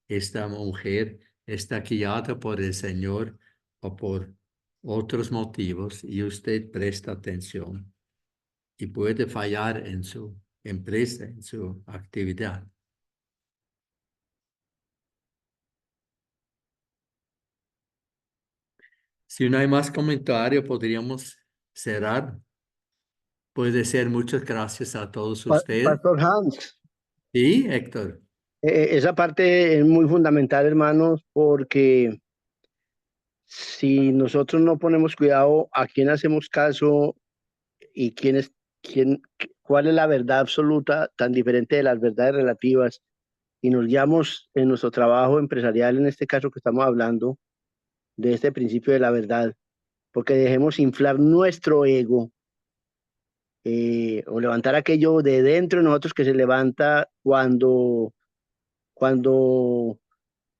esta mujer está guiada por el Señor o por otros motivos y usted presta atención y puede fallar en su empresa, en su actividad. Si no hay más comentario, podríamos cerrar. Puede ser, muchas gracias a todos ustedes. Pastor Hans, Sí, Héctor. esa parte es muy fundamental, hermanos, porque si nosotros no ponemos cuidado a quién hacemos caso y cuál es la verdad absoluta tan diferente de las verdades relativas, y nos guiamos en nuestro trabajo empresarial, en este caso que estamos hablando, de este principio de la verdad, porque dejemos inflar nuestro ego o levantar aquello de dentro de nosotros que se levanta cuando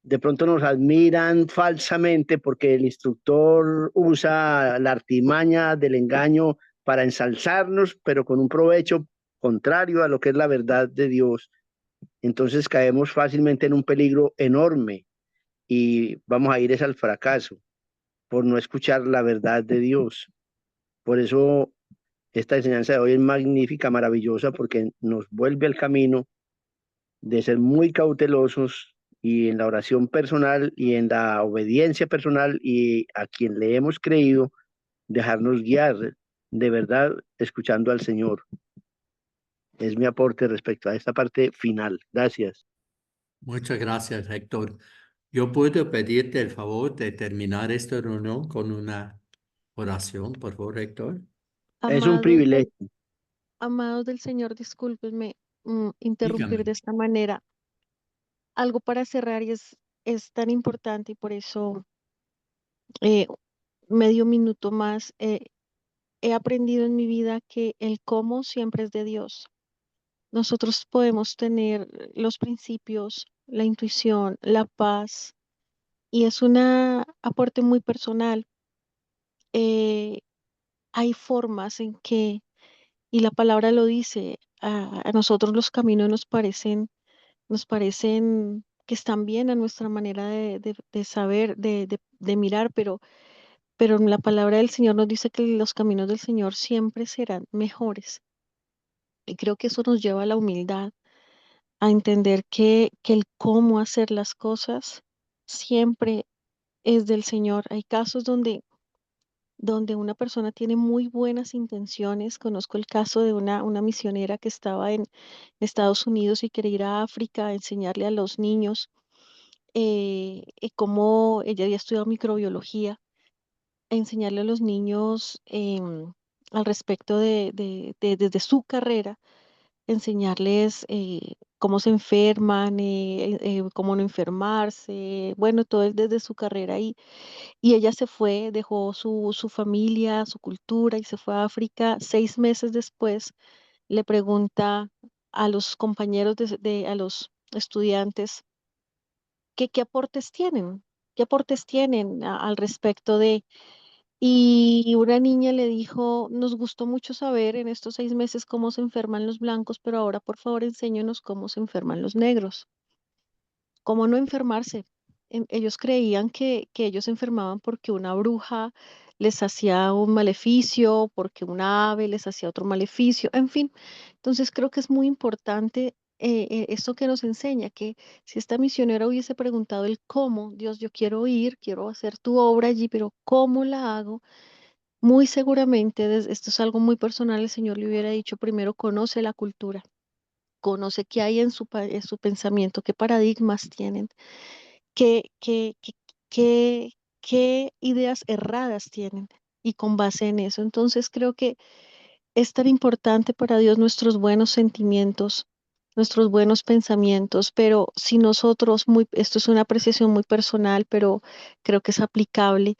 de pronto nos admiran falsamente porque el instructor usa la artimaña del engaño para ensalzarnos, pero con un provecho contrario a lo que es la verdad de Dios. Entonces caemos fácilmente en un peligro enorme y vamos a ir es al fracaso por no escuchar la verdad de Dios. Por eso esta enseñanza de hoy es magnífica, maravillosa, porque nos vuelve al camino de ser muy cautelosos y en la oración personal y en la obediencia personal y a quien le hemos creído, dejarnos guiar de verdad escuchando al Señor. Es mi aporte respecto a esta parte final. Gracias. Muchas gracias, Héctor. Yo puedo pedirte el favor de terminar esta reunión con una oración, por favor, Héctor. Es un Amados, privilegio. amados del Señor, discúlpenme interrumpir Dígame. de esta manera. Algo para cerrar y es tan importante y por eso medio minuto más. He aprendido en mi vida que el cómo siempre es de Dios. Nosotros podemos tener los principios, la intuición, la paz, y es un aporte muy personal. Hay formas en que, y la palabra lo dice, a nosotros los caminos nos parecen que están bien a nuestra manera de saber, de mirar, pero la palabra del Señor nos dice que los caminos del Señor siempre serán mejores. Y creo que eso nos lleva a la humildad, a entender que el cómo hacer las cosas siempre es del Señor. Hay casos donde una persona tiene muy buenas intenciones. Conozco el caso de una misionera que estaba en Estados Unidos y quería ir a África a enseñarle a los niños cómo ella había estudiado microbiología, a enseñarle a los niños al respecto desde su carrera, enseñarles cómo se enferman, cómo no enfermarse, bueno, todo desde su carrera. Y ella se fue, dejó su familia, su cultura y se fue a África. 6 meses después le pregunta a los compañeros, a los estudiantes, qué aportes tienen, qué aportes tienen al respecto de... Y una niña le dijo, nos gustó mucho saber en estos 6 meses cómo se enferman los blancos, pero ahora por favor enséñanos cómo se enferman los negros. ¿Cómo no enfermarse? Ellos creían que ellos se enfermaban porque una bruja les hacía un maleficio, porque una ave les hacía otro maleficio, en fin. Entonces creo que es muy importante esto que nos enseña, que si esta misionera hubiese preguntado el cómo, Dios, yo quiero ir, quiero hacer tu obra allí, pero ¿cómo la hago? Muy seguramente, esto es algo muy personal, el Señor le hubiera dicho primero, conoce la cultura, conoce qué hay en en su pensamiento, qué paradigmas tienen, qué, qué, qué, qué, qué ideas erradas tienen. Y con base en eso, entonces creo que es tan importante para Dios nuestros buenos sentimientos, nuestros buenos pensamientos, pero si nosotros, esto es una apreciación muy personal, pero creo que es aplicable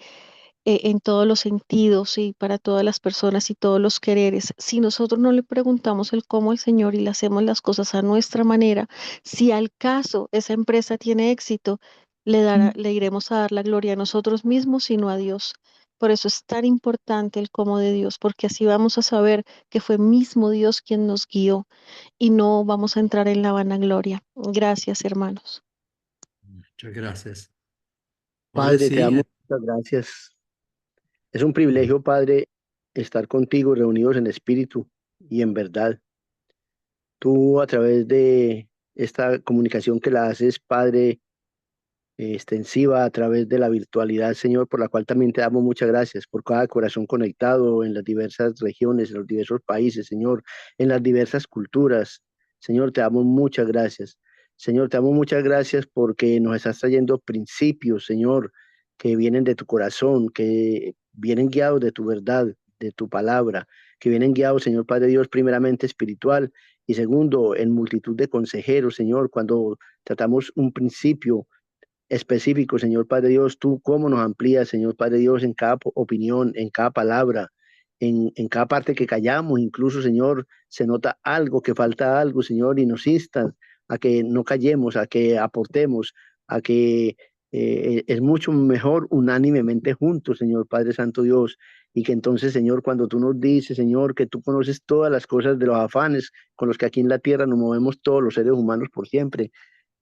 en todos los sentidos y para todas las personas y todos los quereres. Si nosotros no le preguntamos el cómo al Señor y le hacemos las cosas a nuestra manera, si al caso esa empresa tiene éxito, le iremos a dar la gloria a nosotros mismos y no a Dios. Por eso es tan importante el cómo de Dios, porque así vamos a saber que fue mismo Dios quien nos guió y no vamos a entrar en la vanagloria. Gracias, hermanos. Muchas gracias. Ahora Padre, te sí, damos muchas gracias. Es un privilegio, Padre, estar contigo reunidos en espíritu y en verdad. Tú a través de esta comunicación que la haces, Padre, extensiva a través de la virtualidad, Señor, por la cual también te damos muchas gracias por cada corazón conectado en las diversas regiones, en los diversos países, Señor, en las diversas culturas. Señor, te damos muchas gracias. Señor, te damos muchas gracias porque nos estás trayendo principios, Señor, que vienen de tu corazón, que vienen guiados de tu verdad, de tu palabra, que vienen guiados, Señor Padre Dios, primeramente espiritual y segundo, en multitud de consejeros, Señor, cuando tratamos un principio específico, Señor Padre Dios, tú cómo nos amplías, Señor Padre Dios, en cada opinión, en cada palabra, en cada parte que callamos, incluso, Señor, se nota algo, que falta algo, Señor, y nos instas a que no callemos, a que aportemos, a que es mucho mejor unánimemente juntos, Señor Padre Santo Dios, y que entonces, Señor, cuando tú nos dices, Señor, que tú conoces todas las cosas de los afanes con los que aquí en la tierra nos movemos todos los seres humanos por siempre,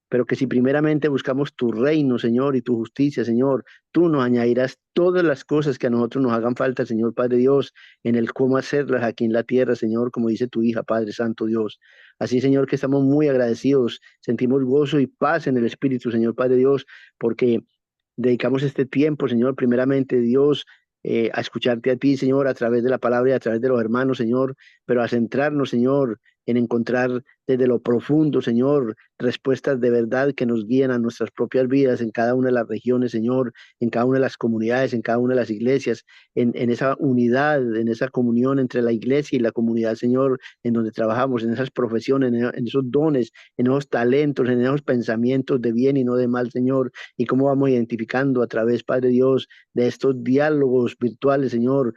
pero que si primeramente buscamos tu reino, Señor, y tu justicia, Señor, tú nos añadirás todas las cosas que a nosotros nos hagan falta, Señor Padre Dios, en el cómo hacerlas aquí en la tierra, Señor, como dice tu hija, Padre Santo Dios. Así, Señor, que estamos muy agradecidos, sentimos gozo y paz en el Espíritu, Señor Padre Dios, porque dedicamos este tiempo, Señor, primeramente, Dios, a escucharte a ti, Señor, a través de la palabra y a través de los hermanos, Señor, pero a centrarnos, Señor, en encontrar desde lo profundo, Señor, respuestas de verdad que nos guíen a nuestras propias vidas en cada una de las regiones, Señor, en cada una de las comunidades, en cada una de las iglesias, en esa unidad, en esa comunión entre la iglesia y la comunidad, Señor, en donde trabajamos, en esas profesiones, en esos dones, en esos talentos, en esos pensamientos de bien y no de mal, Señor, y cómo vamos identificando a través, Padre Dios, de estos diálogos virtuales, Señor,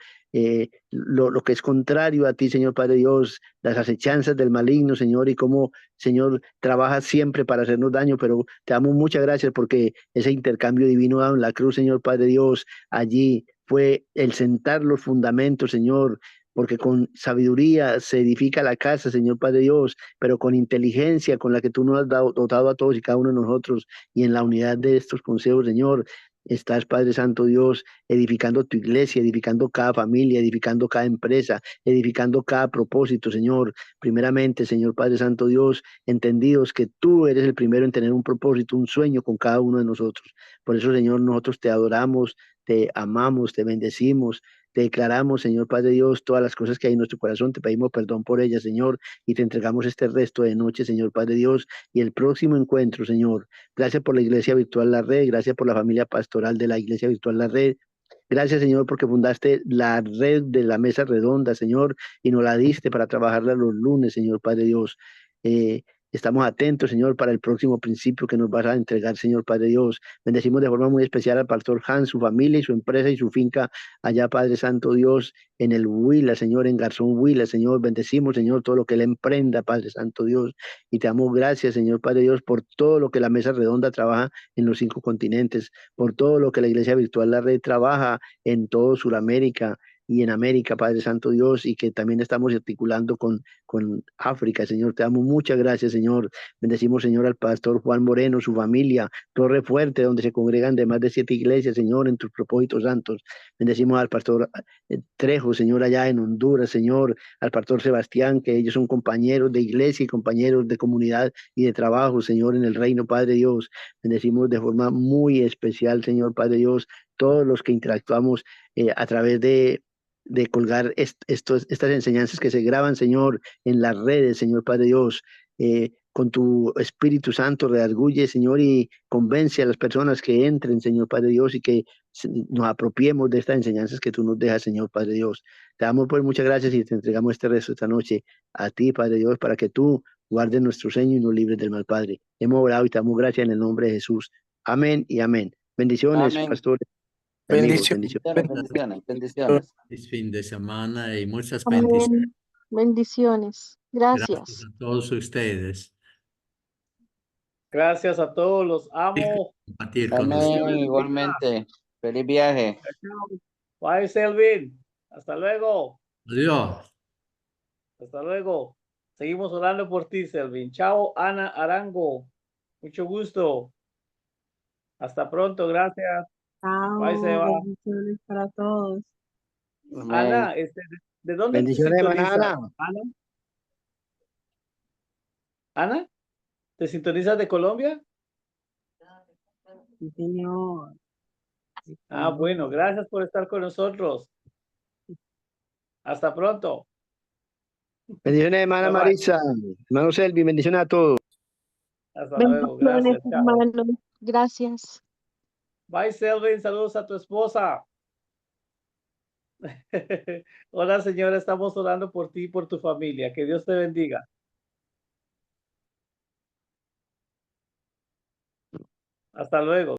lo que es contrario a ti, Señor Padre Dios, las acechanzas del maligno, Señor, y cómo, Señor, trabaja siempre para hacernos daño, pero te damos muchas gracias porque ese intercambio divino dado en la cruz, Señor Padre Dios, allí fue el sentar los fundamentos, Señor, porque con sabiduría se edifica la casa, Señor Padre Dios, pero con inteligencia con la que tú nos has dotado a todos y cada uno de nosotros, y en la unidad de estos consejos, Señor, estás, Padre Santo Dios, edificando tu iglesia, edificando cada familia, edificando cada empresa, edificando cada propósito, Señor. Primeramente, Señor Padre Santo Dios, entendidos que tú eres el primero en tener un propósito, un sueño con cada uno de nosotros. Por eso, Señor, nosotros te adoramos, te amamos, te bendecimos, te declaramos, Señor Padre Dios, todas las cosas que hay en nuestro corazón, te pedimos perdón por ellas, Señor, y te entregamos este resto de noche, Señor Padre Dios, y el próximo encuentro, Señor. Gracias por la Iglesia Virtual La Red, gracias por la familia pastoral de la Iglesia Virtual La Red. Gracias, Señor, porque fundaste la red de la mesa redonda, Señor, y nos la diste para trabajarla los lunes, Señor Padre Dios. Estamos atentos, Señor, para el próximo principio que nos vas a entregar, Señor Padre Dios. Bendecimos de forma muy especial al pastor Hans, su familia y su empresa y su finca allá, Padre Santo Dios, en el Huila, Señor, en Garzón Huila, Señor. Bendecimos, Señor, todo lo que él emprenda, Padre Santo Dios. Y te damos gracias, Señor Padre Dios, por todo lo que la mesa redonda trabaja en los 5 continentes, por todo lo que la Iglesia Virtual La Red trabaja en todo Sudamérica y en América, Padre Santo Dios, y que también estamos articulando con África, Señor. Te damos muchas gracias, Señor. Bendecimos, Señor, al pastor Juan Moreno, su familia, Torre Fuerte, donde se congregan de más de 7 iglesias, Señor, en tus propósitos santos. Bendecimos al pastor Trejo, Señor, allá en Honduras, Señor, al pastor Sebastián, que ellos son compañeros de iglesia y compañeros de comunidad y de trabajo, Señor, en el reino, Padre Dios. Bendecimos de forma muy especial, Señor, Padre Dios, todos los que interactuamos a través de colgar estas enseñanzas que se graban, Señor, en las redes, Señor Padre Dios. Con tu Espíritu Santo redarguye, Señor, y convence a las personas que entren, Señor Padre Dios, y que nos apropiemos de estas enseñanzas que tú nos dejas, Señor Padre Dios. Te damos pues muchas gracias y te entregamos este resto esta noche a ti, Padre Dios, para que tú guardes nuestro sueño y nos libres del mal, Padre. Hemos orado y te damos gracias en el nombre de Jesús. Amén y amén. Bendiciones, Amén. pastores. Amigos, Bendiciones. Bendiciones, bendiciones. feliz fin de semana y muchas bendiciones. Amén. Bendiciones. Gracias Gracias. a todos ustedes. Gracias a todos, los amo. Compartir con Amén, ustedes. igualmente. Feliz viaje. Chao. Bye, Selvin. Hasta luego. Adiós. Hasta luego. Seguimos orando por ti, Selvin. Chao, Ana Arango. Mucho gusto. Hasta pronto. Gracias. Bye, Chao, Seba. bendiciones para todos. Ana, ¿de dónde te Bendiciones, hermana sintonizas? Ana. Ana. Ana, ¿te sintonizas de Colombia? Sí, señor. Ah, bueno, gracias por estar con nosotros. Hasta pronto. Bendiciones, hermana Bye, bye. Marisa. Hermano Selvi, bendiciones a todos. Hasta luego. Gracias. Chao. hermanos. Gracias. Bye, Selvin. Saludos a tu esposa. Hola, señora. Estamos orando por ti y por tu familia. Que Dios te bendiga. Hasta luego.